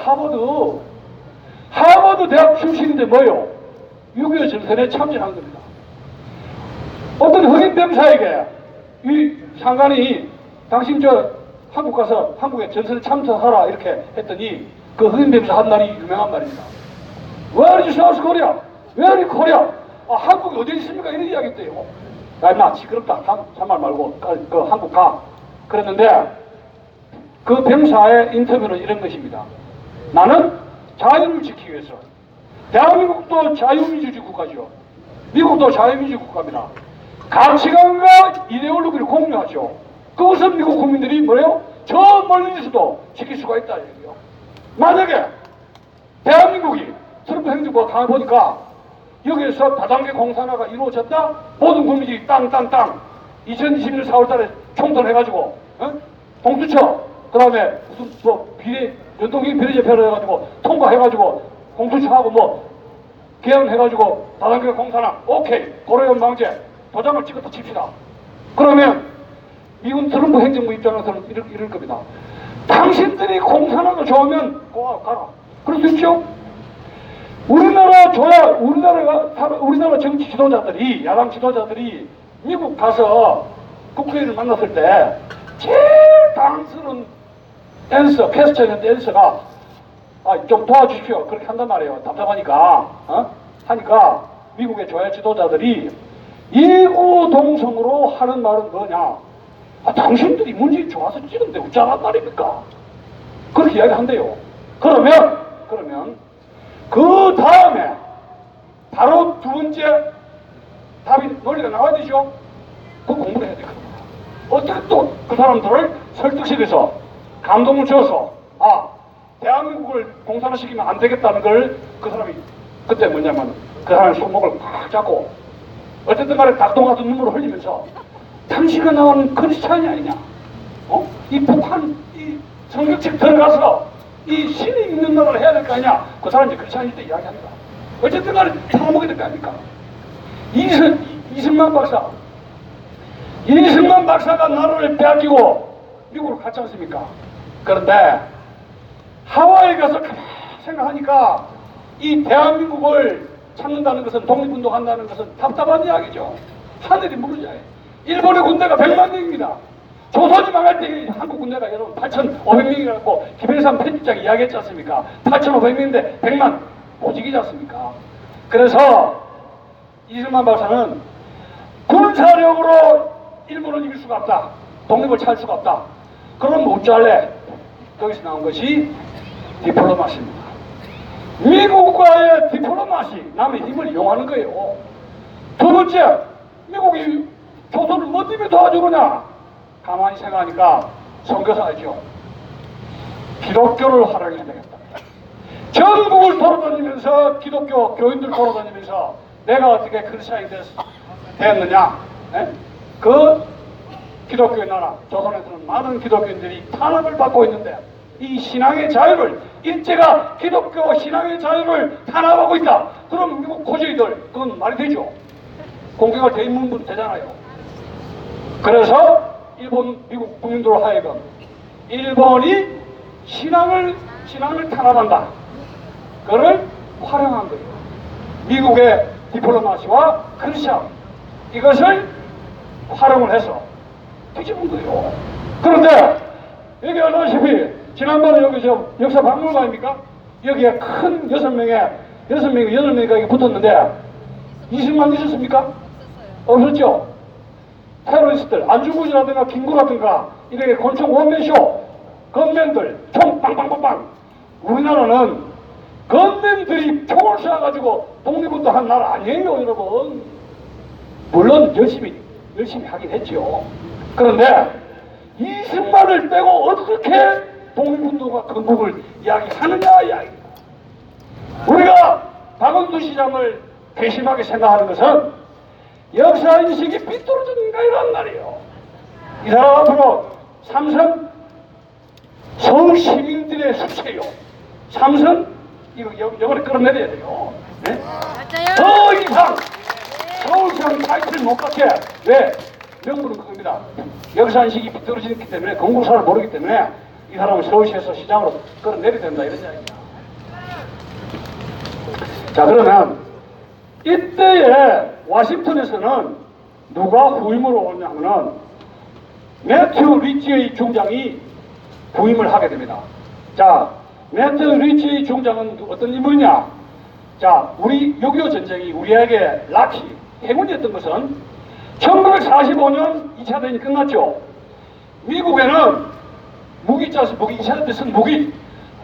하버드 대학 출신인데 뭐요? 6.25 전선에 참전한 겁니다. 어떤 흑인 병사에게 이 상관이 당신 저 한국 가서 한국에 전선에 참전하라 이렇게 했더니 그 흑인 병사 한 말이 유명한 말입니다. Where is South Korea? Where is Korea? 한국이 어디 있습니까? 이런 이야기 했대요. 야, 임마, 시끄럽다. 참말 말고, 그 한국 가. 그랬는데, 그 병사의 인터뷰는 이런 것입니다. 나는 자유를 지키기 위해서. 대한민국도 자유민주주의 국가죠. 미국도 자유민주주의 국가입니다. 가치관과 이데올로기를 공유하죠. 그것은 미국 국민들이 뭐예요? 저 멀리서도 지킬 수가 있다. 얘기요. 만약에 대한민국이 트럼프 행정부가 가보니까 여기에서 다단계 공산화가 이루어졌다? 모든 국민들이 땅 2020년 4월달에 총선해가지고 공수처 그 다음에 무슨 뭐 연동적인 비례제표를 해가지고 통과해가지고 공수처하고 뭐 개헌해가지고 다단계 공산화 오케이 고려연 방제 도장을 찍었다 칩시다. 그러면 미군 트럼프 행정부 입장에서는 이럴 겁니다. 당신들이 공산화가 좋으면 가라. 그럴 수 있죠? 우리나라 정치 지도자들이, 야당 지도자들이 미국 가서 국회의원을 만났을 때 제일 당스러운 퀘스천이었는데 앤서가 좀 도와주십시오. 그렇게 한단 말이에요. 답답하니까. 하니까 미국의 조야 지도자들이 이구동성으로 하는 말은 뭐냐? 당신들이 문재인 좋아서 찍은데 어쩌란 말입니까? 그렇게 이야기한대요. 그러면 그 다음에 바로 두 번째 답이 논리가 나와야 되죠. 그 공부를 해야 되거든요. 어떻게 또 그 사람들을 설득시켜서 감동을 줘서 대한민국을 공산화시키면 안 되겠다는 걸 그 사람이 그때 뭐냐면 그 사람의 손목을 꽉 잡고 어쨌든 간에 닭똥 같은 눈물을 흘리면서 당신가 나오는 크리스찬이 아니냐? 이 북한 이 성격책 들어가서 이 신이 있는 나라를 해야 될 거 아니냐? 그 사람이 이제 크리스찬일 때 이야기합니다. 어쨌든 간에 처먹어야 될 거 아닙니까? 이승만 박사가 나라를 빼앗기고 미국으로 갔지 않습니까? 그런데 하와이에 가서 가만히 생각하니까 이 대한민국을 찾는다는 것은 독립운동한다는 것은 답답한 이야기죠. 하늘이 무너져요. 일본의 군대가 100만 명입니다. 조선이 망할 때 한국 군대가 여러분 8,500명이라고 김일성 편집장이 이야기했지 않습니까? 8,500명인데 100만 오직이지 않습니까? 그래서 이승만 박사는 군사력으로 일본을 이길 수가 없다. 독립을 찾을 수가 없다. 그럼 뭐 어쩌할래? 거기서 나온 것이 디플로마시입니다. 미국과의 디플로마시, 남의 힘을 이용하는 거예요. 두 번째, 미국이 조선을 뭐 때문에 도와주느냐? 가만히 생각하니까 선교사죠. 기독교를 활용해야 되겠다. 전국을 돌아다니면서 기독교 교인들 돌아다니면서 내가 어떻게 크리스천이 됐느냐? 에? 그 기독교의 나라 조선에서는 많은 기독교인들이 탄압을 받고 있는데 이 신앙의 자유를 일제가 기독교 신앙의 자유를 탄압하고 있다. 그럼 미국 고저희들 그건 말이 되죠. 공개가 돼 있는 분 되잖아요. 그래서 일본 미국 국민들로 하여금 일본이 신앙을 탄압한다. 그걸 활용한 거예요. 미국의 디플로마시와 크리스천 이것을 활용을 해서 뒤집은 거예요. 그런데 여기 아시다시피 지난번에 여기 저 역사 박물관입니까? 여기에 큰 8명이 붙었는데 20만 있었습니까? 없었죠? 테러리스트들 안중근이라든가 김구라든가 이렇게 권총 원맨쇼 건맨들 총 빵빵빵빵. 우리나라는 건맨들이 총을 쏴가지고 독립운동 한 나라 아니에요, 여러분. 물론 열심히 하긴 했죠. 그런데 20만을 빼고 어떻게 독립운동과 건국을 이야기하느냐 이야기입니다. 우리가 박원순 시장을 배심하게 생각하는 것은 역사인식이 삐뚤어진 인간이란 말이에요. 이 사람 앞으로 삼선 서울 시민들의 숙제요. 삼선 이거 이번에 끌어내려야 돼요. 네? 더 이상 서울시장 타이틀을 못 받게. 왜? 명분은 그겁니다. 역사인식이 삐뚤어지기 때문에 건국사를 모르기 때문에 이 사람을 서울시에서 시장으로 끌어내려야 된다 이런 이야기입니다. 자, 그러면 이때에 워싱턴에서는 누가 후임으로 오냐면은 매튜 리치의 중장이 부임을 하게 됩니다. 자, 매튜 리치의 중장은 어떤 인물이냐? 자, 우리 6.25 전쟁이 우리에게 락히 행운이었던 것은 1945년 2차 대전이 끝났죠. 미국에는 무기가 쓴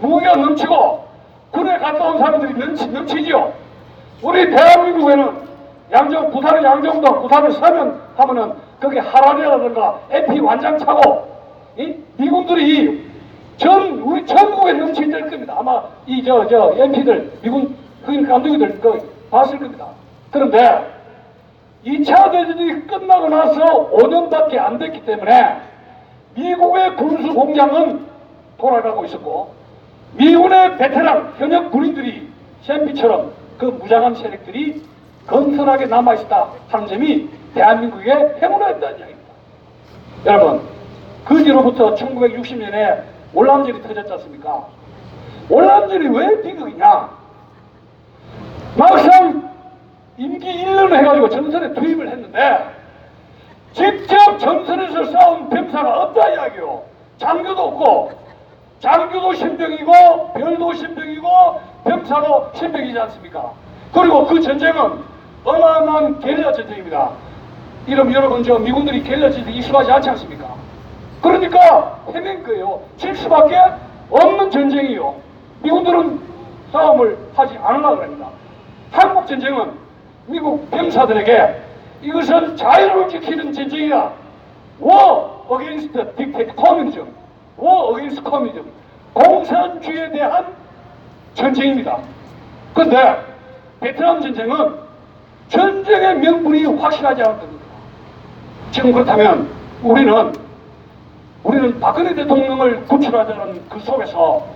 무기가 넘치고 군에 갔다 온 사람들이 넘치지요. 우리 대한민국에는 부산의 양정도 부산을 서면하면은 거기 하라리라든가 MP 완장 차고 미군들이 우리 전국에 넘칠 될 겁니다. 아마 MP들 미군 흑인 감독이들 봤을 겁니다. 그런데 2차 대전이 끝나고 나서 5년밖에 안 됐기 때문에 미국의 군수 공장은 돌아가고 있었고 미군의 베테랑 현역 군인들이 샘피처럼 그 무장한 세력들이 건설하게 남아있다 하는 점이 대한민국의 행운이었다는 이야기입니다. 여러분, 그 뒤로부터 1960년에 월남전이 터졌지 않습니까? 월남전이 왜 비극이냐? 막상 임기 1년을 해가지고 전선에 투입을 했는데 직접 전선에서 싸운 병사가 없다 이야기요. 장교도 없고 장교도 신병이고 별도 신병이고 병사도 신병이지 않습니까? 그리고 그 전쟁은 어마어마한 게릴라 전쟁입니다. 여러분 미군들이 게릴라 전쟁에 익숙하지 않지 않습니까? 그러니까 헤맨 거예요. 질 수밖에 없는 전쟁이요. 미군들은 싸움을 하지 않으려고 합니다. 한국 전쟁은 미국 병사들에게 이것은 자유를 지키는 전쟁이다. War against dictator communism. War against communism. 공산주의에 대한 전쟁입니다. 그런데 베트남 전쟁은 전쟁의 명분이 확실하지 않은 겁니다. 지금 그렇다면 우리는 박근혜 대통령을 구출하자는 그 속에서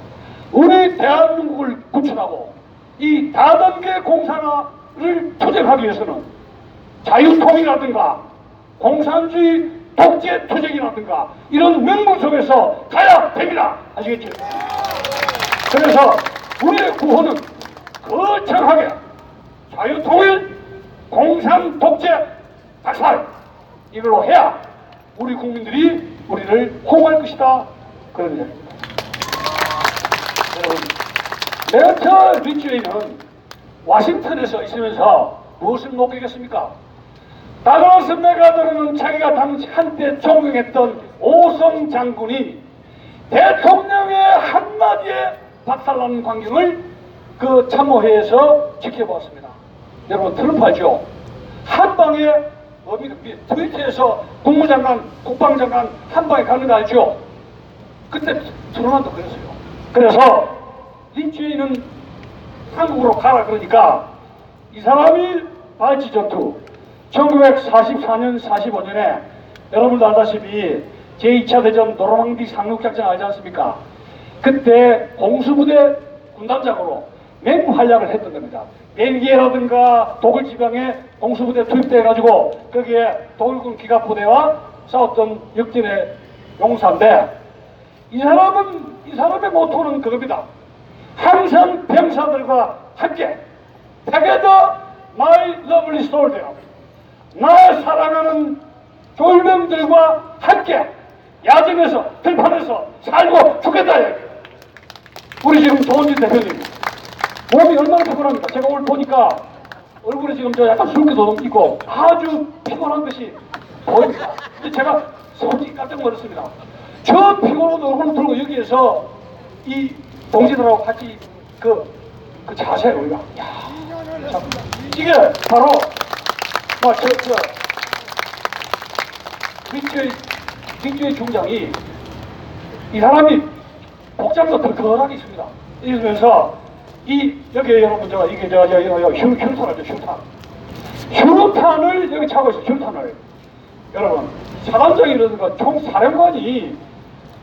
우리 대한민국을 구출하고 이 다단계 공산화를 투쟁하기 위해서는 자유통일이라든가 공산주의 독재 투쟁이라든가 이런 명분 속에서 가야 됩니다. 아시겠죠? 그래서 우리의 구호는 거창하게 자유통일 공산 독재 박살 이걸로 해야 우리 국민들이 우리를 호응할 것이다. 그런 얘기입니다. 여러분, 매튜 리치웨이는 워싱턴에서 있으면서 무엇을 목격했습니까? 다그라스 맥아더는 자기가 당시 한때 존경했던 오성 장군이 대통령의 한마디에 박살나는 광경을 그 참모회에서 지켜보았습니다. 여러분 트럼프 알죠? 한 방에 트위터에서 국무장관, 국방장관 한 방에 가는 거 알죠? 그때 트루만도 그랬어요. 그래서 린치웨이는 한국으로 가라 그러니까 이 사람이 발치 전투 1944년 45년에 여러분도 알다시피 제2차 대전 노르망디 상륙작전 알지 않습니까? 그때 공수부대 군단장으로 맹활약을 했던 겁니다. 벨기에라든가 독일 지방에 공수부대 투입돼가지고 거기에 독일군 기갑부대와 싸웠던 역전의 용사인데 이 사람의 모토는 그겁니다. 항상 병사들과 함께 Together my lovely soldier, 나 사랑하는 졸병들과 함께 야전에서 들판에서 살고 죽겠다. 우리 지금 조원진 대표님 몸이 얼마나 피곤합니까? 제가 오늘 보니까 얼굴에 지금 저 약간 붉게도 있고 아주 피곤한 것이 보입니다. 근데 제가 솔직히 깜짝 놀랐습니다. 저 피곤한 얼굴을 들고 여기에서 이 동지들하고 같이 그 자세 우리가 참, 이게 바로 빅주의 중장이 이 사람이 복장도 덜덜하게 있습니다. 이러면서 여기 여러분 이게 휴탄 알죠? 휴탄을 여기 차고 있어요. 휴탄을 여러분 사단장이라든가 총사령관이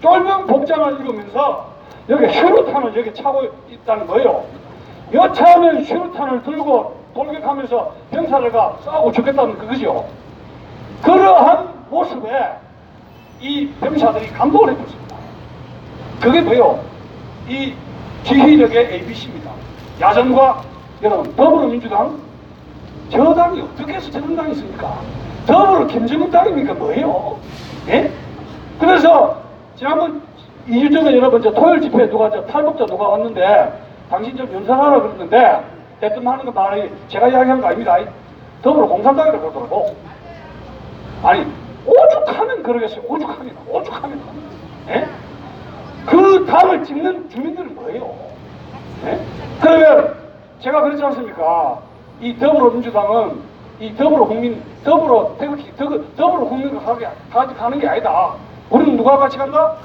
쫄병 복장을 입으면서 여기 휴탄을 여기 차고 있다는 거예요. 여차하면 휴탄을 들고 돌격하면서 병사들과 싸우고 죽겠다는 그거죠. 그러한 모습에 이 병사들이 감동을 해줬습니다. 그게 뭐예요? 이 지휘력의 ABC입니다. 야전과 여러분 더불어민주당 저 당이 어떻게 해서 저런 당이 있습니까? 더불어 김정은 당입니까? 뭐예요? 예? 그래서 지난번 2주 전에 여러분 토요일 집회에 탈북자 누가 왔는데 당신 좀 연설하라 그랬는데 대뜸 하는 거 말이 제가 이야기한 거 아닙니다. 더불어 공산당이라고 그러더라고. 아니 오죽하면 그러겠어요. 오죽하면 예? 그 당을 찍는 주민들은 뭐예요? 예? 그러면 제가 그렇지 않습니까? 이 더불어민주당은 이 더불어국민과 같이 가는 게 아니다. 우리는 누가 같이 간다?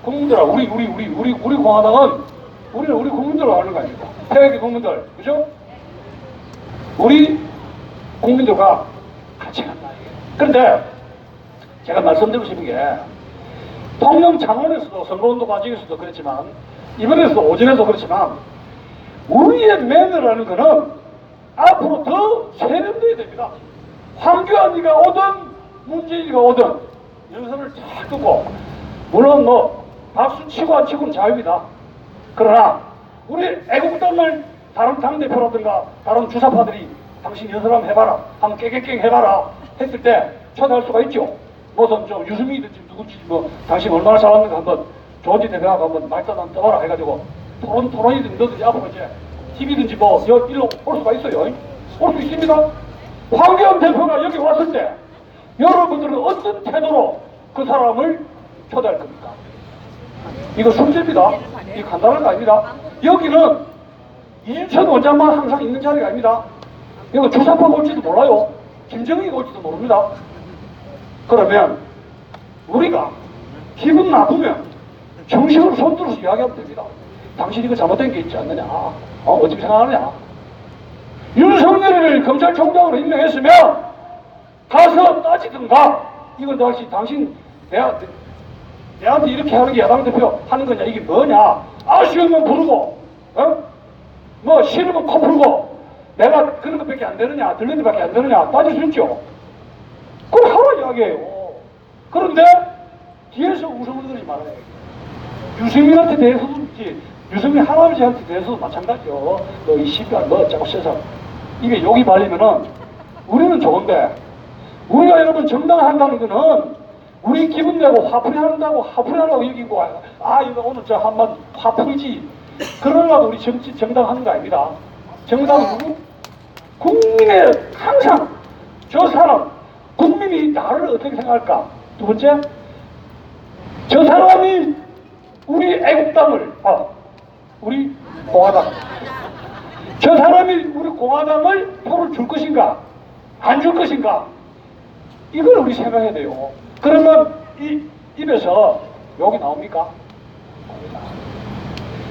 국민들아, 우리 공화당은 우리 국민들로 가는 거 아닙니까? 태극기 국민들, 그죠? 우리 국민들과 같이 간다. 그런데 제가 말씀드리고 싶은 게 통영 창원에서도 선거운동 과정에서도 그렇지만 이번에서도 오전에도 그렇지만 우리의 매너라는 거는 앞으로 더 세련돼야 됩니다. 황교안이가 오든 문재인이가 오든 연설을 잘 듣고 물론 박수 치고 안 치고는 자유입니다. 그러나 우리 애국당을 다른 당대표라든가 다른 주사파들이 당신 연설 한번 해봐라, 한번 깨갱깽 해봐라 했을 때 초대할 수가 있죠. 무슨 좀 유승민이든지 누구든지 당신 얼마나 잘하는가 한번 조원진 대표하고 한번 말단 한번 떠봐라 해가지고 토론이든 너든지 앞으로 이제 TV든지 일로 올 수가 있어요. 올 수 있습니다. 황교안 대표가 여기 왔을 때 여러분들은 어떤 태도로 그 사람을 초대할 겁니까? 이거 숙제입니다. 이거 간단한 거 아닙니다. 여기는 이준천 원장만 항상 있는 자리가 아닙니다. 이거 주사파가 올지도 몰라요. 김정은이가 올지도 모릅니다. 그러면 우리가 기분 나쁘면 정식으로 손들어서 이야기하면 됩니다. 당신 이거 잘못된 게 있지 않느냐? 어떻게 생각하느냐? 윤석열을 검찰총장으로 임명했으면 가서 따지든가 이건 당신 내한테 이렇게 하는 게 야당 대표 하는 거냐? 이게 뭐냐? 아쉬우면 부르고 싫으면 코 풀고 내가 그런 것밖에 안 되느냐? 들리는 것밖에 안 되느냐? 따질 수 있죠. 그걸 하라 이야기예요. 그런데 뒤에서 웃음을 들지 말아야 해요. 유승민한테 대해서도 유승민 할아버지한테 대해서도 마찬가지요. 너 이 시간 어쩌고 세상 이게 욕이 발리면은 우리는 좋은데 우리가 여러분 정당한다는 거는 우리 기분 내고 화풀이 하려고 여기고 이거 오늘 저 한번 화풀이지 그러려고 우리 정당하는 거 아닙니다. 정당은 누구? 국민의 항상 저 사람 국민이 나를 어떻게 생각할까? 두 번째 저 사람이 우리 애국당을 우리 공화당 저 사람이 우리 공화당을 표를 줄 것인가 안 줄 것인가? 이걸 우리 생각해야 돼요. 그러면 이 입에서 욕이 나옵니까?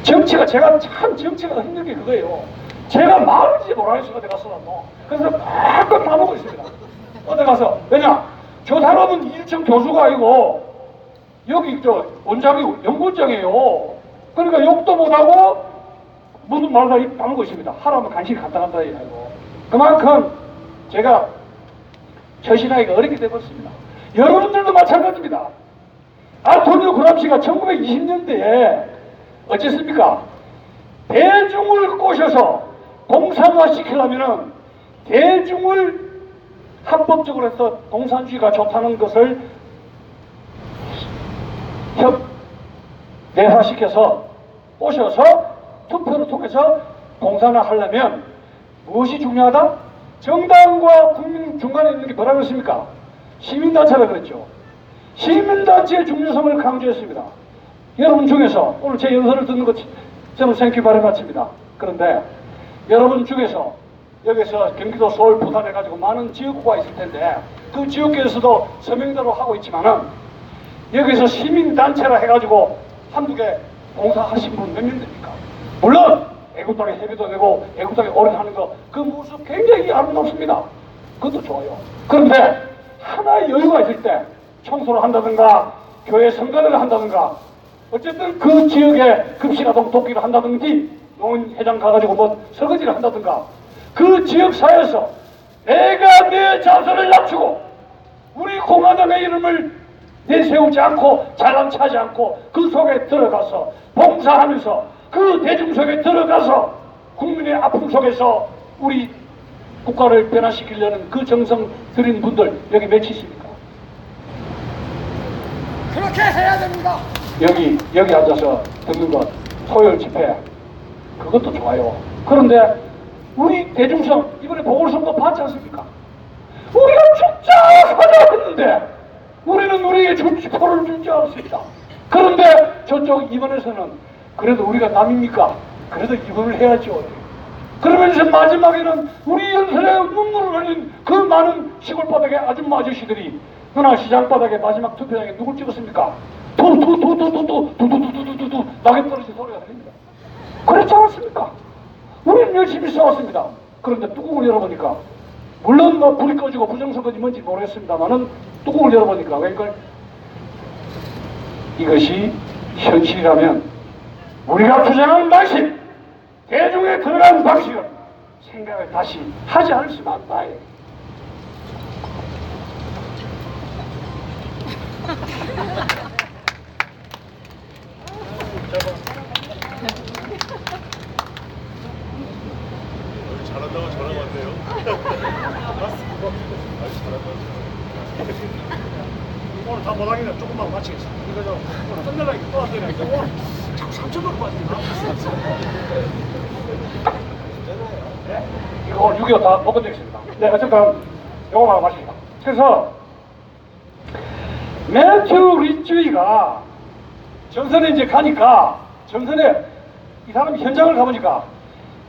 정치가, 제가 참 정치가 힘든 게 그거예요. 제가 말인지 뭐라는 수가 돼갔어. 그래서 막 까먹고 있습니다. 어디 가서. 왜냐? 저 사람은 일청 교수가 아니고 여기 저 원장이 연구원장이에요. 그러니까 욕도 못하고 무슨 말을 다 까먹고 있습니다. 하라면 간신히 간다 이거. 그만큼 제가 처신하기가 어렵게 되었습니다. 여러분들도 마찬가지입니다. 안토니오 그람시가 1920년대에 어쨌습니까? 대중을 꼬셔서 공산화 시키려면은 대중을 합법적으로 해서 공산주의가 좋다는 것을 내사시켜서 오셔서 투표를 통해서 공산화 하려면 무엇이 중요하다? 정당과 국민 중간에 있는 게 뭐라 그랬습니까? 시민단체라 그랬죠. 시민단체의 중요성을 강조했습니다. 여러분 중에서 오늘 제 연설을 듣는 것 저는 생기 바래 마칩니다. 그런데 여러분 중에서 여기서 경기도, 서울, 부산 해가지고 많은 지역구가 있을 텐데 그 지역구에서도 서명대로 하고 있지만은 여기서 시민단체라 해가지고 한두 개 봉사하신 분 몇 명 됩니까? 물론 애국당에 협의도 되고 애국당에 오래 하는 거 그 모습 굉장히 아름답습니다. 그것도 좋아요. 그런데 하나의 여유가 있을 때 청소를 한다든가 교회 선거를 한다든가 어쨌든 그 지역에 급식아동 돕기를 한다든지 농원회장 가가지고 뭐 설거지를 한다든가 그 지역사회에서 내가 내 자선을 낮추고 우리 공화당의 이름을 내세우지 않고 자랑차지 않고 그 속에 들어가서 봉사하면서 그 대중 속에 들어가서 국민의 아픔 속에서 우리 국가를 변화시키려는 그 정성 들인 분들 여기 몇이십니까? 그렇게 해야 됩니다. 여기 앉아서 듣는 것 토요일 집회 그것도 좋아요. 그런데 우리 대중성 이번에 보궐선거 봤지 않습니까? 우리가 진짜 사자했는데 우리는 우리의 표를 주지 않습니다. 그런데 저쪽 이번에서는 그래도 우리가 남입니까? 그래도 이번을 해야죠. 그러면서 마지막에는 우리 연설에 눈물을 흘린 그 많은 시골바닥의 아줌마 아저씨들이 누나 시장바닥에 마지막 투표장에 누굴 찍었습니까? 두두두두두두두두두두두 낙엽 떨어진 소리가 들립니다. 그렇지 않았습니까? 우리는 열심히 싸웠습니다. 그런데 뚜껑을 열어보니까 물론 뭐 불이 꺼지고 부정선거지 뭔지 모르겠습니다만은 뚜껑을 열어보니까 웬걸 이것이 현실이라면 우리가 주장하는 방식 대중에 들어가는 방식을 생각을 다시 하지 않을 수만 없다요. 잘한다고 전화 왔네요. 오늘 다 못하겠네. 조금만 마치겠습니다. 이거 좀 오늘 끝내라니까 또 안 되네. 오늘 자꾸 3,000원 빠진다. 이거 오늘 6.25 다 먹은 적 있습니다. 네, 어쨌든 요거만 마십니다. 그래서 매튜 리츠위가 정선에 이제 가니까 정선에 이 사람이 현장을 가보니까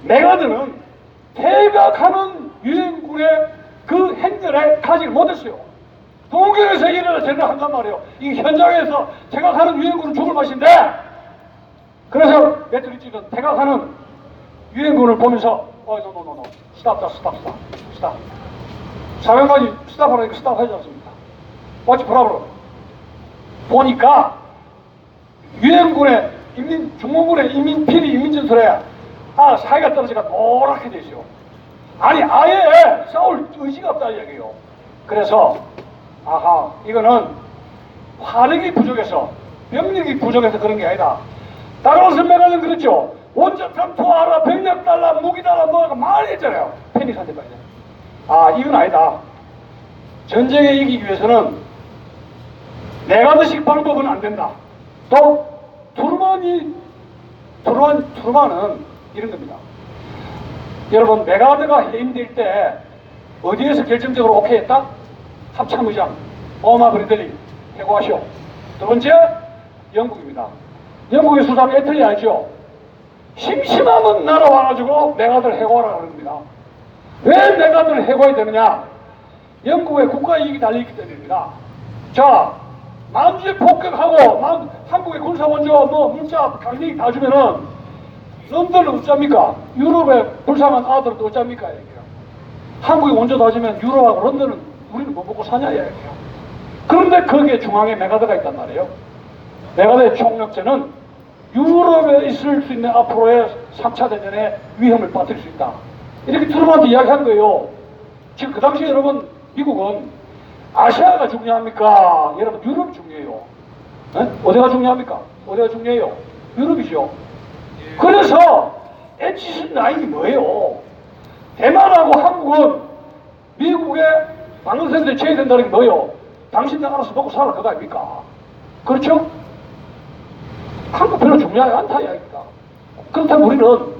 메가드는 퇴각하는 유엔군의 그 행렬에 가지를 못했어요. 동경에서 이래라 저래라 한단 말이에요. 이 현장에서 퇴각하는 유엔군은 죽을 맛인데 그래서 매튜 리츠위는 퇴각하는 유엔군을 보면서 노 스탑 사령관이 스탑하라니까 스탑하지 않습니다. What's problem? 보니까 유엔군의 중공군의 인민필이 인민전술에 사이가 떨어지니까 노랗게 되죠. 아니 아예 싸울 의지가 없다 이야기예요. 그래서 이거는 화력이 부족해서 병력이 부족해서 그런 게 아니다. 다그라스 메가는 그랬죠. 원자탄 투하라 병력 달라 무기 달라 뭐가 많이 했잖아요. 패닉 상태 말이야. 이건 아니다. 전쟁에 이기기 위해서는 메가드식 방법은 안 된다. 또 투르만은 이런 겁니다. 여러분 메가드가 해임될 때 어디에서 결정적으로 오케이 했다? 합참의장 오마 브래들리 해고하시오. 두 번째 영국입니다. 영국의 수장 애틀리 알죠? 심심하면 날아와가지고 메가드를 해고하라 그럽니다. 왜 메가드를 해고해야 되느냐? 영국의 국가 이익이 달려있기 때문입니다. 자, 만주에 폭격하고 한국의 군사원조 문자 강력히 다 주면은 런던은 어쩝니까? 유럽의 불쌍한 아들은 어쩝니까? 얘기야. 한국의 원조 다 주면 유럽하고 런던은 우리는 뭐 먹고 사냐 얘기야. 그런데 거기에 중앙에 메가드가 있단 말이에요. 메가드의 총력제는 유럽에 있을 수 있는 앞으로의 3차 대전의 위험을 빠뜨릴 수 있다. 이렇게 트럼프한테 이야기한 거예요. 지금 그 당시에 여러분 미국은 아시아가 중요합니까? 여러분 유럽이 중요해요. 네? 어디가 중요합니까? 어디가 중요해요? 유럽이죠. 그래서 엣지슨 라인이 뭐예요? 대만하고 한국은 미국의 방어선들이 쳐야 된다는 게 뭐예요? 당신들 알아서 먹고 살아 그거 아닙니까? 그렇죠? 한국 별로 중요하지 않다 이야기입니다. 그렇다면 우리는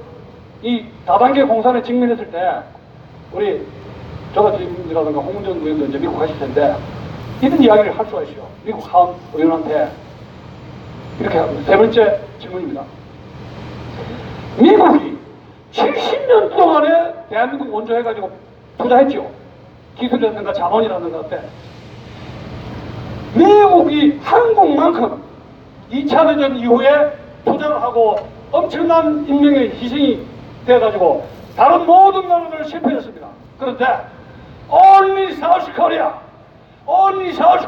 이 다단계 공산에 직면했을 때 우리 저가님이라든가 홍문전 의원도 이제 미국 가실 텐데 이런 이야기를 할 수가 있어요. 미국 하원 의원한테 이렇게 합니다. 세 번째 질문입니다. 미국이 70년 동안에 대한민국 원조해가지고 투자했죠. 기술이라든가 자원이라든가 어때? 미국이 한국만큼 2차 대전 이후에 투자를 하고 엄청난 인명의 희생이 되어가지고 다른 모든 나라들 실패했습니다. 그런데 only South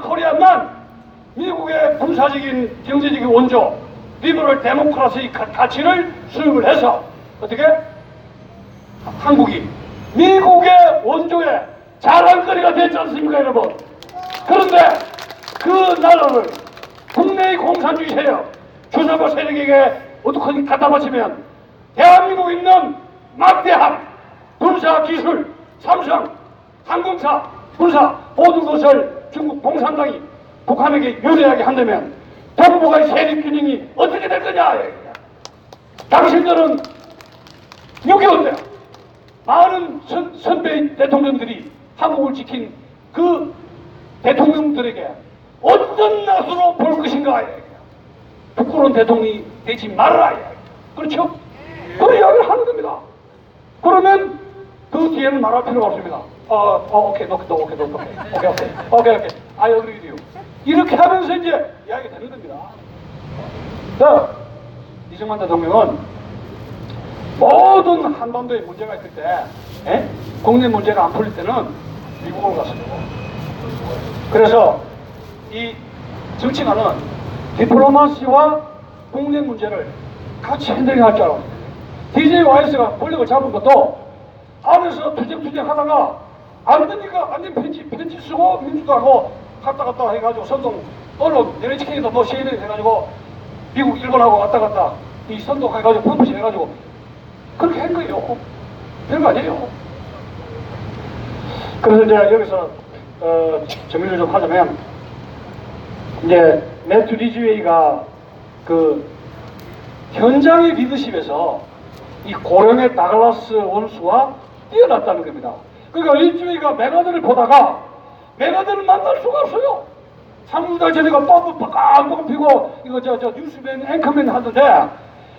Korea만 미국의 군사적인 경제적인 원조 리버럴 데모크라시의 가치를 수입을 해서 어떻게? 한국이 미국의 원조의 자랑거리가 됐지 않습니까 여러분? 그런데 그 나라를 국내의 공산주의 세력, 주사파 세력에게 어떻게 갖다 바치면 대한민국에 있는 막대한 군사기술, 삼성, 항공사, 군사 모든 것을 중국 공산당이 북한에게 유리하게 한다면 동북아의 세력균형이 어떻게 될 거냐? 당신들은 6.25때 많은 선배 대통령들이 한국을 지킨 그 대통령들에게 어떤 낯으로 볼 것인가? 부끄러운 대통령이 되지 말아라. 그렇죠? 그런 이야기를 하는 겁니다. 그러면 그 뒤에는 말할 필요가 없습니다. 오케이. I agree with you. 이렇게 하면서 이제 이야기 되는 겁니다. 자, 이승만 대통령은 모든 한반도에 문제가 있을 때, 국내 문제가 안 풀릴 때는 미국으로 갔습니다. 그래서 이 정치가는 디플로마시와 국내 문제를 같이 핸들링할 줄 알았습니다. DJ 와이스가 권력을 잡은 것도 안에서 투쟁 하다가 안 되니까 안 된 편지 쓰고 민주당하고 갔다 해가지고 선동 언론 NHK도 뭐 CNN 해가지고 미국 일본하고 왔다 이 선동해가지고 펌프질 해가지고 그렇게 한 거예요. 별거 아니에요. 그래서 이제 여기서 정리를 좀 하자면 이제 매튜 리즈웨이가 그 현장의 리더십에서 이 고령의 다글라스 원수와 뛰어났다는 겁니다. 그러니까 리즈웨이가 메가드를 보다가 메가드를 만날 수가 없어요. 3달 전에가 bomb 빡빡 피고 이거 저 뉴스맨 앵커맨 하는데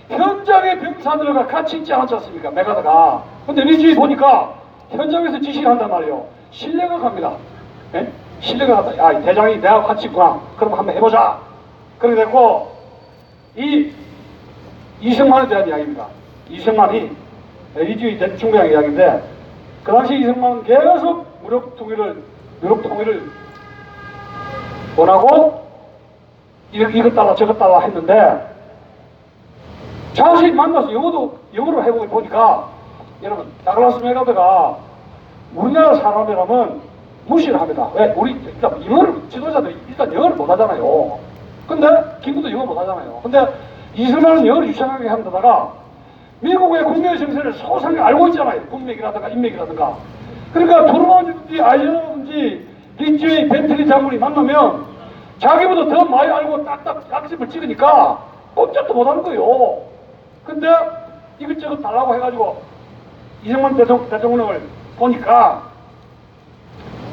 현장의 병사들과 같이 있지 않지 않습니까? 메가드가. 근데 리즈웨이 보니까 현장에서 지시를 한단 말이에요. 신뢰가 갑니다. 예? 신뢰가 간다. 야, 이 대장이 내가 같이 있구나. 그럼 한번 해보자. 그렇게 됐고 이 이승만에 대한 이야기입니다. 이승만이 리즈웨이 대통령 이야기인데 그 당시 이승만은 계속 유럽 통일을 원하고 이것 따라 저것 따라 했는데 자신이 만나서 영어로 해보고 보니까 여러분 다글라스 메가드가 우리나라 사람이라면 무시를 합니다. 왜? 우리 일단 지도자들이 일단 영어를 못하잖아요. 근데 김구도 영어 못하잖아요. 근데 이승만은 영어를 유창하게 한다다가 미국의 국내 정세를 소상히 알고 있잖아요. 국맥이라든가 인맥이라든가. 그러니까 트루먼인지 아이언인지 리즈웨이 벤틀리 장군이 만나면 자기보다 더 많이 알고 딱딱 약점을 찍으니까 꼼짝도 못하는 거예요. 근데 이것저것 달라고 해가지고 이승만 대통령을 보니까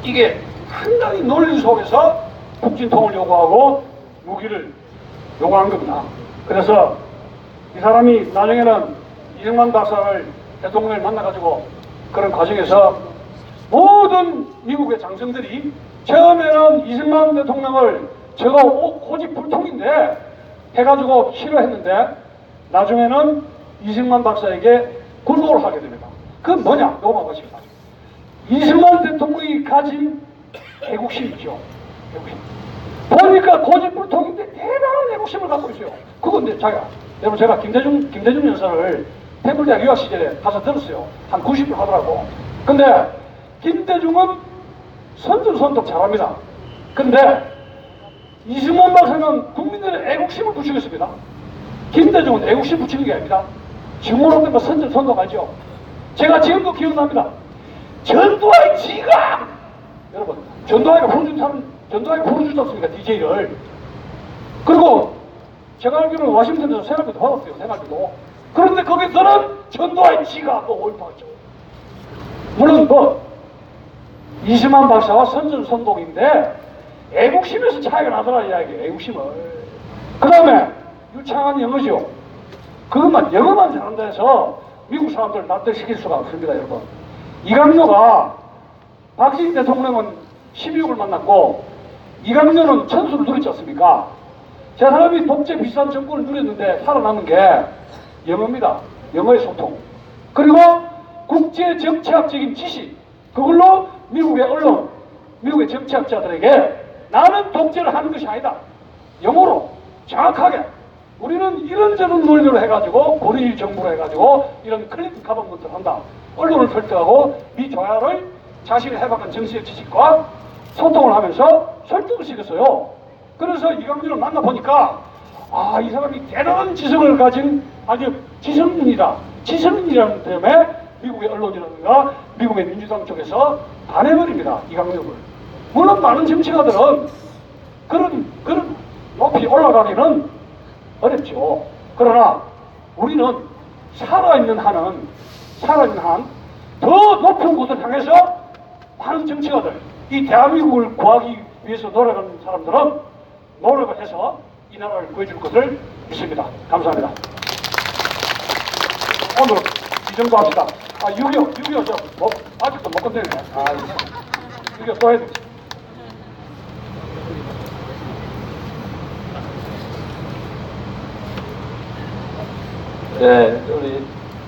이게 상당히 논리 속에서 북진통을 요구하고 무기를 요구한 겁니다. 그래서 이 사람이 나중에는 이승만 박사를 대통령을 만나가지고 그런 과정에서 모든 미국의 장성들이 처음에는 이승만 대통령을 저거 고집불통인데 해가지고 싫어했는데 나중에는 이승만 박사에게 굴복을 하게 됩니다. 그건 뭐냐? 요거 보십시오. 이승만 대통령이 가진 애국심 있죠. 애국심. 보니까 고집불통인데 대단한 애국심을 갖고 있어요. 그건데 여러분 제가 김대중 연설을 템플대학 유학 시절에 가서 들었어요. 한 90분 하더라고. 근데 김대중은 선전선독 잘합니다. 근데 이승만 박사는 국민들의 애국심을 붙이겠습니다. 김대중은 애국심 붙이는 게 아닙니다. 중원어된 거 선전선독 알죠? 제가 지금도 기억납니다. 전두환 지각! 여러분, 전두환이가 부르주지 않습니까? DJ를. 그리고 제가 알기로는 워싱턴에서 생활비도 받았어요. 생활비도. 그런데 거기서는 전두환 지각도 올파죠. 물론 이승만 박사와 선전선독인데 애국심에서 차이가 나더라 이야기. 애국심을. 그 다음에 유창한 영어죠. 영어만 잘한다 해서 미국 사람들을 납득시킬 수가 없습니다. 여러분, 이강료가 박정희 대통령은 16을 만났고 이강료는 천수를 누렸지 않습니까? 제 사람이 독재 비싼 정권을 누렸는데 살아남은 게 영어입니다. 영어의 소통. 그리고 국제 정치학적인 지식. 그걸로 미국의 언론, 미국의 정치학자들에게 나는 독재를 하는 것이 아니다. 영어로 정확하게 우리는 이런저런 논리로 해가지고 고리일 정부로 해가지고 이런 클린턴 가방문트를 한다. 언론을 설득하고 미조야를 자신이 해박한 정치적 지식과 소통을 하면서 설득을 시켰어요. 그래서 이강준을 만나보니까 이 사람이 대단한 지성을 가진 아주 지성인이다. 지성인이라는 때문에 미국의 언론이라든가 미국의 민주당 쪽에서 반해버립니다. 이강준을. 물론 많은 정치가들은 그런 높이 올라가기는 어렵죠. 그러나 우리는 살아있는 한 더 높은 곳을 향해서 많은 정치가들, 이 대한민국을 구하기 위해서 노력하는 사람들은 노력을 해서 이 나라를 구해줄 것을 믿습니다. 감사합니다. 오늘 이 정도 합시다. 6.25 아직도 못 건드리네. 6.25 또 해야 돼. 네, 우리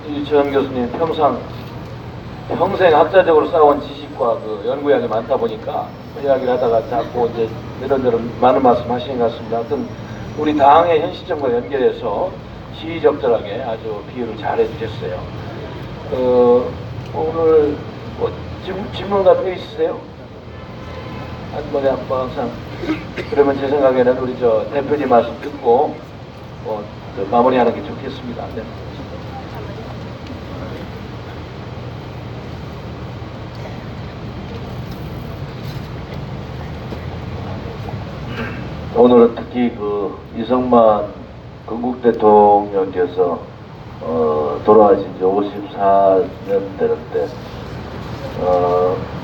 이주영 교수님 평생 학자적으로 쌓아온 지식과 그 연구량이 많다 보니까 이야기를 하다가 자꾸 이제 이런저런 많은 말씀 하시는 것 같습니다. 하여튼 우리 당의 현 시점과 연결해서 시의적절하게 아주 비유를 잘 해주셨어요. 오늘 질문 같은 거 있으세요? 한 번에 한 번 항상. 그러면 제 생각에는 우리 대표님 말씀 듣고 마무리하는 게 좋겠습니다. 네. 오늘은 특히 이승만 건국 대통령께서 돌아가신 지 54년 되는데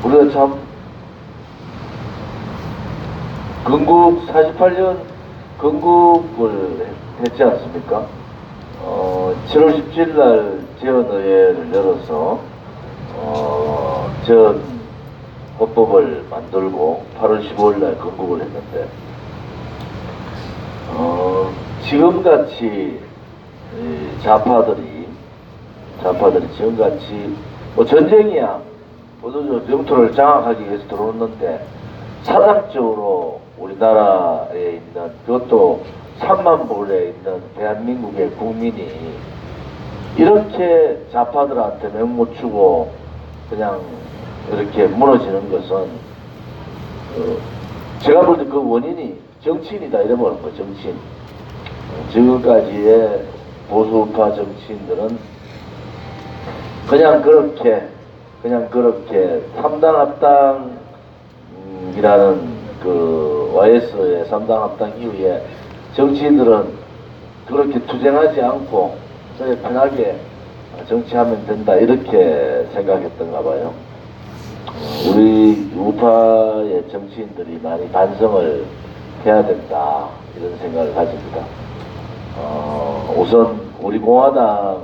우리가 참 건국 48년 건국을 했지 않습니까? 7월 17일 날 재헌의회를 열어서 재헌 헌법을 만들고 8월 15일 날 건국을 했는데 지금같이 좌파들이 지금같이 전쟁이야 모두 영토를 장악하기 위해서 들어오는데 사상적으로 우리나라에 있는 그것도 3만 불에 있는 대한민국의 국민이 이렇게 좌파들한테 맹못 주고 그냥 이렇게 무너지는 것은 제가 볼 때 그 원인이 정치인이다 이래버린 거예요. 정치인. 지금까지의 보수파 정치인들은 그냥 그렇게 3당 합당이라는 그 YS의 3당 합당 이후에 정치인들은 그렇게 투쟁하지 않고 그냥 편하게 정치하면 된다 이렇게 생각했던가 봐요. 우리 우파의 정치인들이 많이 반성을 해야 된다 이런 생각을 가집니다. 우선 우리 공화당에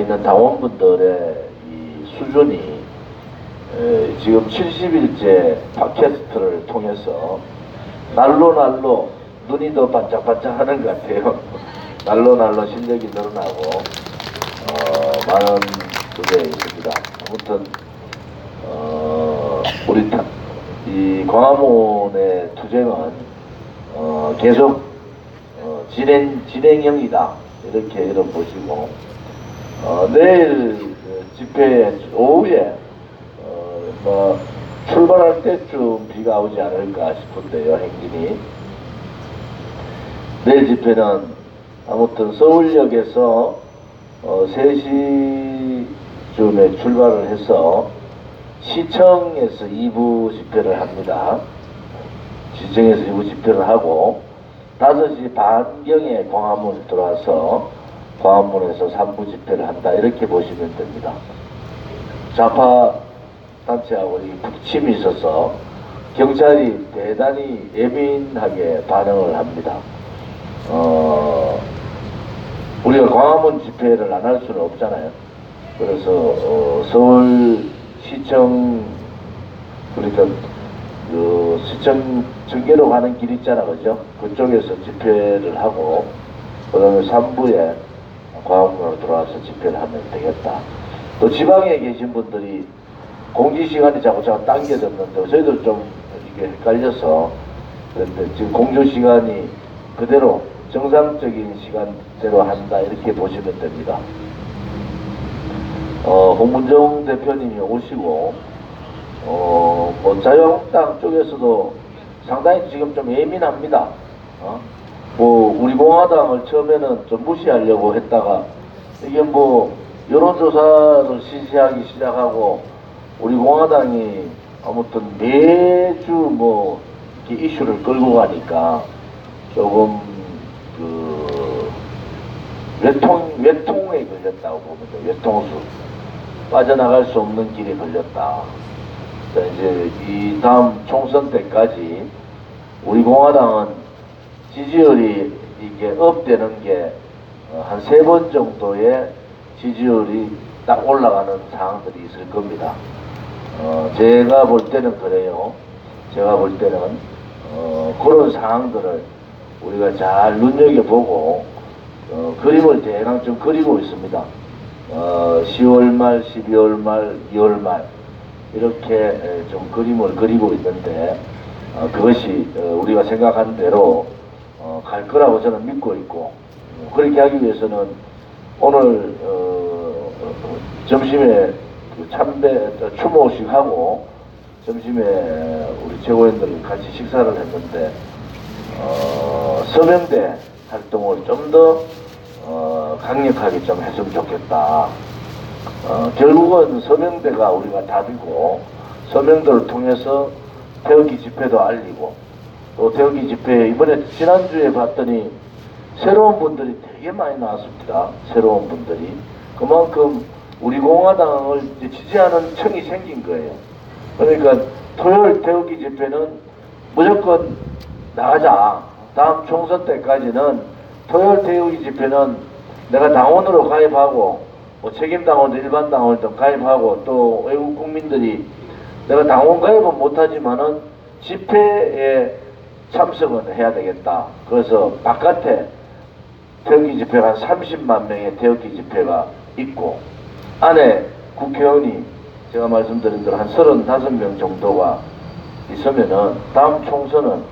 있는 당원분들의 이 수준이 지금 70일째 팟캐스트를 통해서 날로 눈이 더 반짝반짝 하는 것 같아요. 날로 실력이 늘어나고 많은 그게 있습니다. 아무튼 우리 이 광화문의 투쟁은 계속 진행형이다 이렇게 이런 보시고 내일 집회 오후에 뭐 출발할 때쯤 비가 오지 않을까 싶은데요. 행진이 내일 집회는 아무튼 서울역에서 3시쯤에 출발을 해서 시청에서 2부 집회를 합니다. 시청에서 2부 집회를 하고 5시 반경에 광화문에 들어와서 광화문에서 3부 집회를 한다 이렇게 보시면 됩니다. 좌파 단체하고 북침이 있어서 경찰이 대단히 예민하게 반응을 합니다. 우리가 광화문 집회를 안 할 수는 없잖아요. 그래서 서울시청 그러니까 그 시청 전개로 가는 길 있잖아, 그죠? 그쪽에서 집회를 하고 그다음에 3부에 광화문으로 들어와서 집회를 하면 되겠다. 또 지방에 계신 분들이 공지 시간이 자꾸 당겨졌는데 저희들 좀 이게 헷갈려서 그런데 지금 공조 시간이 그대로 정상적인 시간대로 한다 이렇게 보시면 됩니다. 홍문정 대표님이 오시고 뭐 자유한국당 쪽에서도 상당히 지금 좀 예민합니다. 뭐 우리 공화당을 처음에는 좀 무시하려고 했다가 이게 뭐 여론조사를 실시하기 시작하고 우리 공화당이 아무튼 매주 뭐 이렇게 이슈를 끌고 가니까 조금 그 외통에 걸렸다고 보면 돼요. 외통수 빠져나갈 수 없는 길에 걸렸다. 이제 이 다음 총선 때까지 우리 공화당은 지지율이 이게 업되는 게 한 3번 정도의 지지율이 딱 올라가는 상황들이 있을 겁니다. 제가 볼 때는 그래요. 제가 볼 때는 그런 상황들을 우리가 잘 눈여겨보고 그림을 대강 좀 그리고 있습니다. 10월 말, 12월 말, 2월 말 이렇게 좀 그림을 그리고 있는데 그것이 우리가 생각한 대로 갈 거라고 저는 믿고 있고 그렇게 하기 위해서는 오늘 점심에 추모식 하고 점심에 우리 최고위원들 같이 식사를 했는데 서명대 활동을 좀 더 강력하게 좀 했으면 좋겠다. 결국은 서명대가 우리가 답이고 서명대를 통해서 태극기 집회도 알리고 또 태극기 집회 이번에 지난주에 봤더니 새로운 분들이 되게 많이 나왔습니다. 새로운 분들이 그만큼 우리 공화당을 지지하는 층이 생긴 거예요. 그러니까 토요일 태극기 집회는 무조건 나가자. 다음 총선 때까지는 토요일 태극기 집회는 내가 당원으로 가입하고 뭐 책임당원도 일반당원도 가입하고 또 외국 국민들이 내가 당원 가입은 못하지만은 집회에 참석은 해야 되겠다. 그래서 바깥에 태극기 집회가 한 30만 명의 태극기 집회가 있고 안에 국회의원이 제가 말씀드린 대로 한 35명 정도가 있으면은 다음 총선은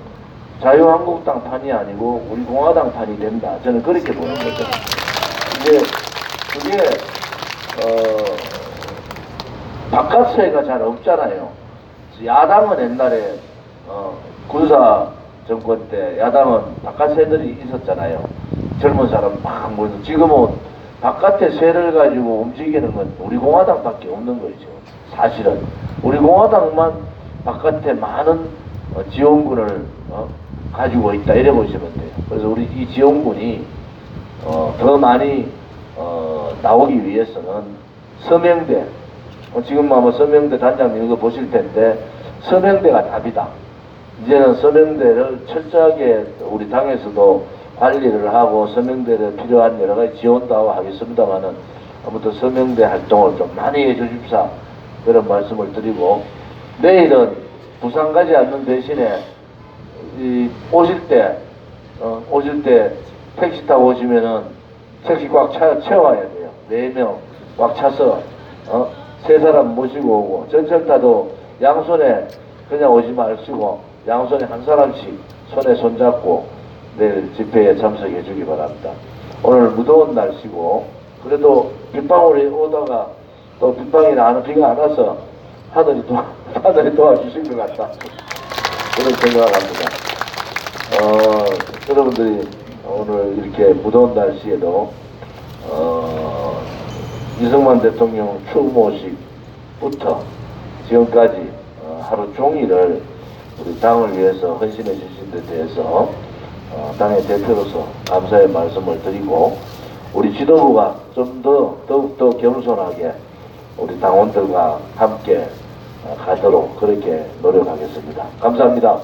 자유한국당 판이 아니고 우리 공화당 판이 된다. 저는 그렇게 보는 거죠. 이제 그게 바깥세가 잘 없잖아요. 야당은 옛날에 군사 정권 때 야당은 바깥세들이 있었잖아요. 젊은 사람 막 모여서 지금은 바깥에 세를 가지고 움직이는 건 우리 공화당밖에 없는 거죠. 사실은 우리 공화당만 바깥에 많은 지원군을 가지고 있다 이래 보시면 돼요. 그래서 우리 이 지원군이 더 많이 나오기 위해서는 서명대 지금 아마 서명대 단장님 이거 보실 텐데 서명대가 답이다. 이제는 서명대를 철저하게 우리 당에서도 관리를 하고 서명대에 필요한 여러 가지 지원도 하고 하겠습니다만은 아무튼 서명대 활동을 좀 많이 해주십사. 그런 말씀을 드리고, 내일은 부산 가지 않는 대신에 오실 때 택시 타고 오시면은 택시 꽉 채워야 돼요. 4명 꽉 차서 3사람 모시고 오고, 전철타도 양손에 그냥 오지 마시고 양손에 한 사람씩 손에 손잡고 내일 집회에 참석해 주기 바랍니다. 오늘 무더운 날씨고, 그래도 빗방울이 오다가 또 빗방울이 나는 비가 안 와서 하늘이 도와주신 것 같다, 그런 생각을 합니다. 여러분들이 오늘 이렇게 무더운 날씨에도 이승만 대통령 추모식부터 지금까지 하루 종일을 우리 당을 위해서 헌신해 주신 데 대해서 당의 대표로서 감사의 말씀을 드리고, 우리 지도부가 좀 더욱더 겸손하게 우리 당원들과 함께 가도록 그렇게 노력하겠습니다. 감사합니다.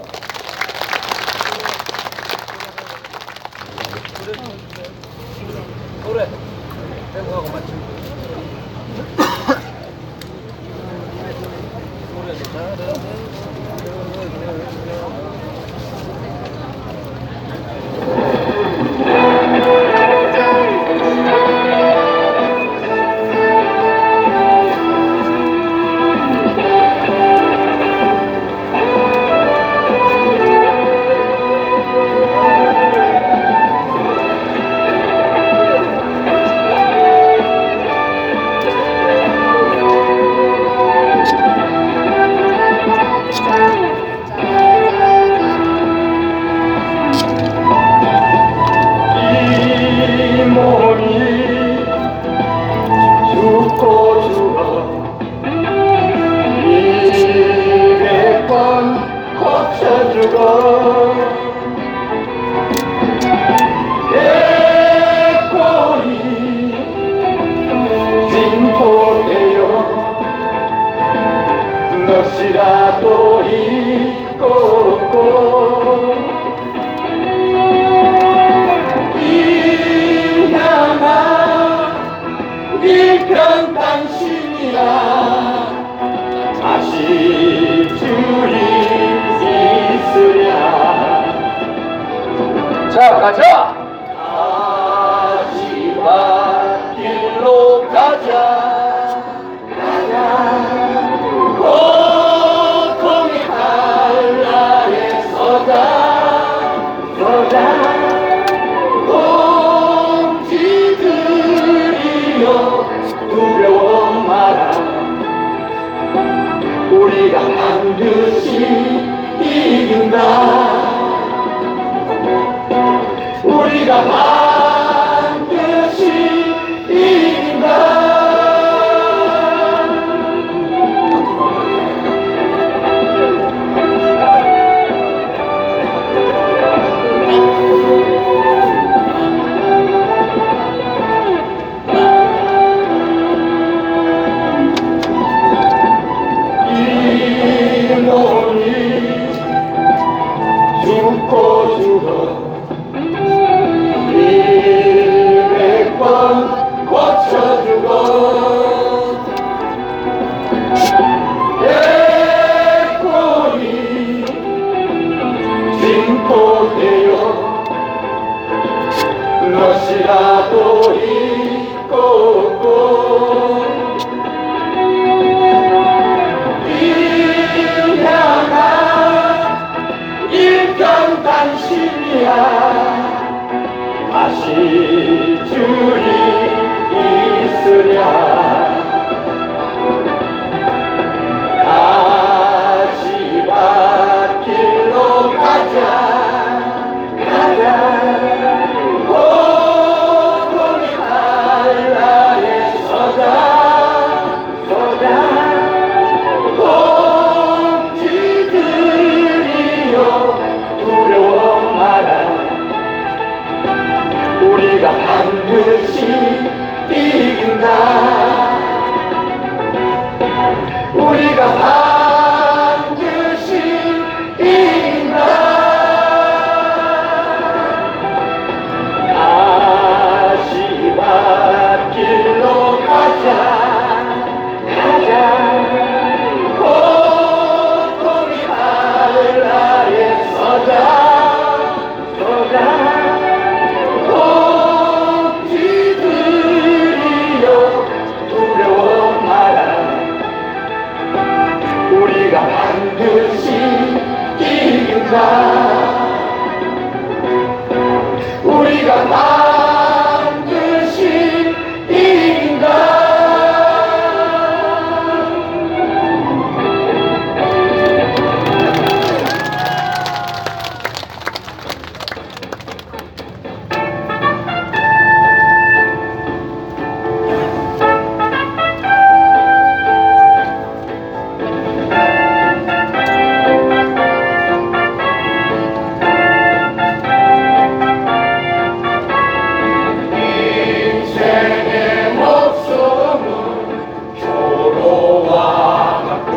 것이라도 잊고 인양한 일편 당신이라 다시 줄이 있으랴. 자, 가자! 마지막 길로 가자. 고통의 한라에 서자 공지들이여 두려워 마라. 우리가 반드시 이긴다. 우리가 반드시 이긴다. 이 몸이 죽고 죽어 200번 고쳐주고 예포이 진포되어 것이라도 잊고 인양한 일편 당신이야. 다시 줄이 있으랴. 가지밭길로 가자. 고통의 한라에 서자. 공지들이여 두려워 마라. 우리가 반드시 이긴다. 우리가 반드시 이긴다. 가시밭길로 가자. 반드시 이긴다. 인생의 목숨은 조로와 같고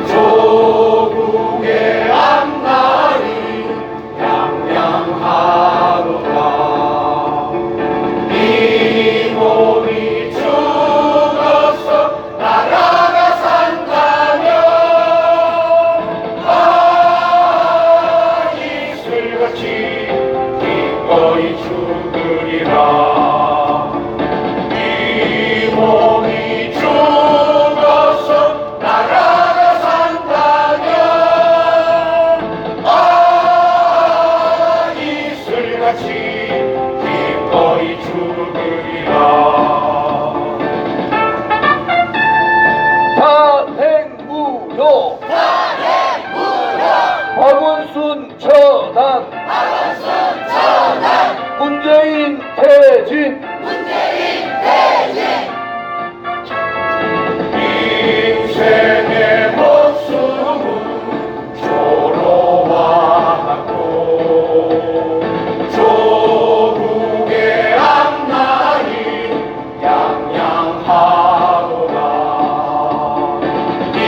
조국의 앞날이 양양하도다. 이 몸이 죽어서 나라가 산다면 이슬같이 기꺼이 죽으리라. 이 몸이 죽어서 나라가 산다면 이슬같이 기꺼이 죽으리라. 탄핵무효 박원순 처단 문재인 퇴진 인생의 목숨은 조로와 같고 조국의 앞날이 양양하도다. 이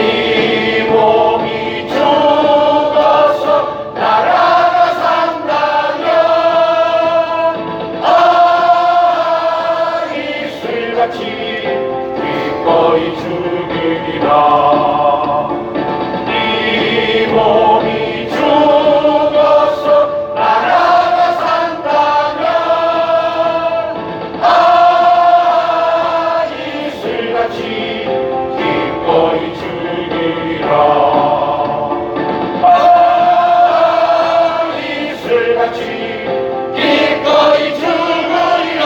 몸이 죽어서 나라가 산다면 이슬같이 기꺼이 죽으리라. 이 몸이 죽어서 나라가 산다면 이슬같이 기꺼이 죽으리라. 이슬같이 기꺼이 죽으리라.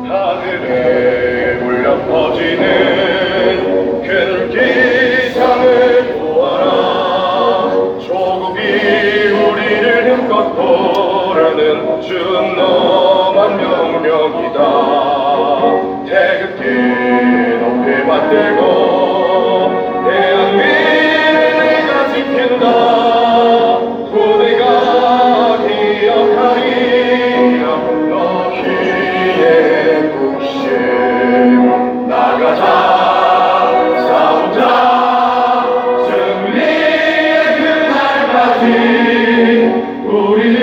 하늘에 울려 퍼지는 큰 기상을 보아라. 조국이 우리를 힘껏 보라는 준엄한 명령이다. 태극기 높이 받들고 대한민국을 내가 지킨다. 부대가 기억하리라. 너희의 국심 나가자 싸우자 승리의 그날까지 우리는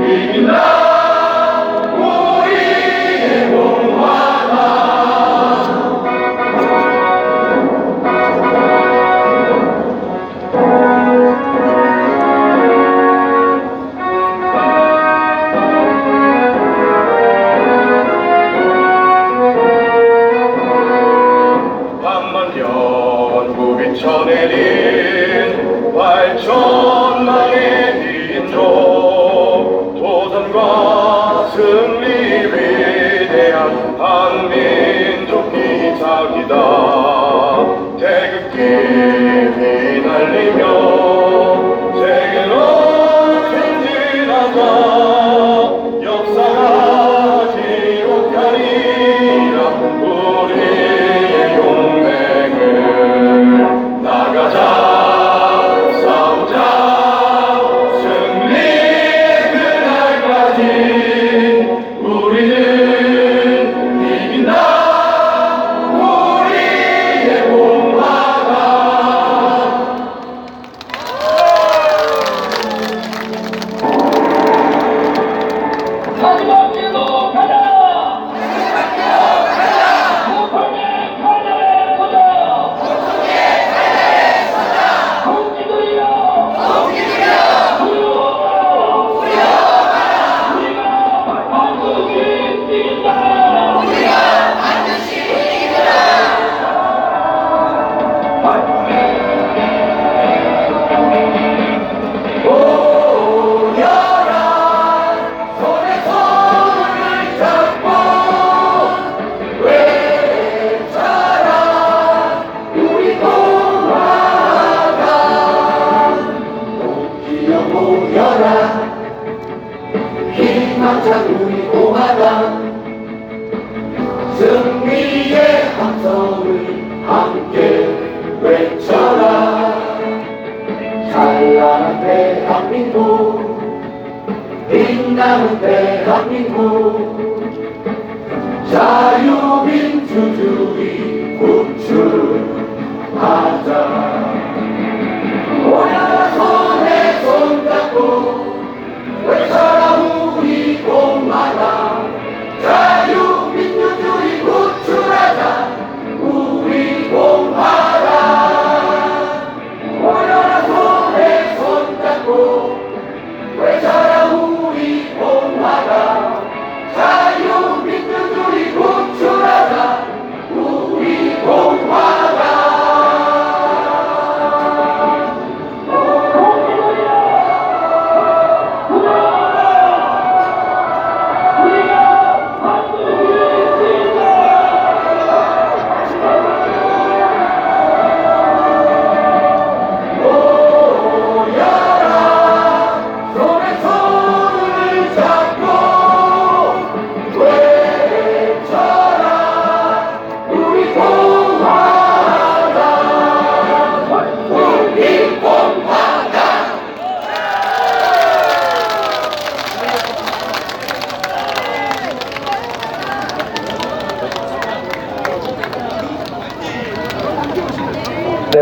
이긴다. 우리의 동화다. 모여라 희망찬 우리 동아라 승리의 함성을 함께 외쳐라 찬란한 대한민국 빛나는 대한민국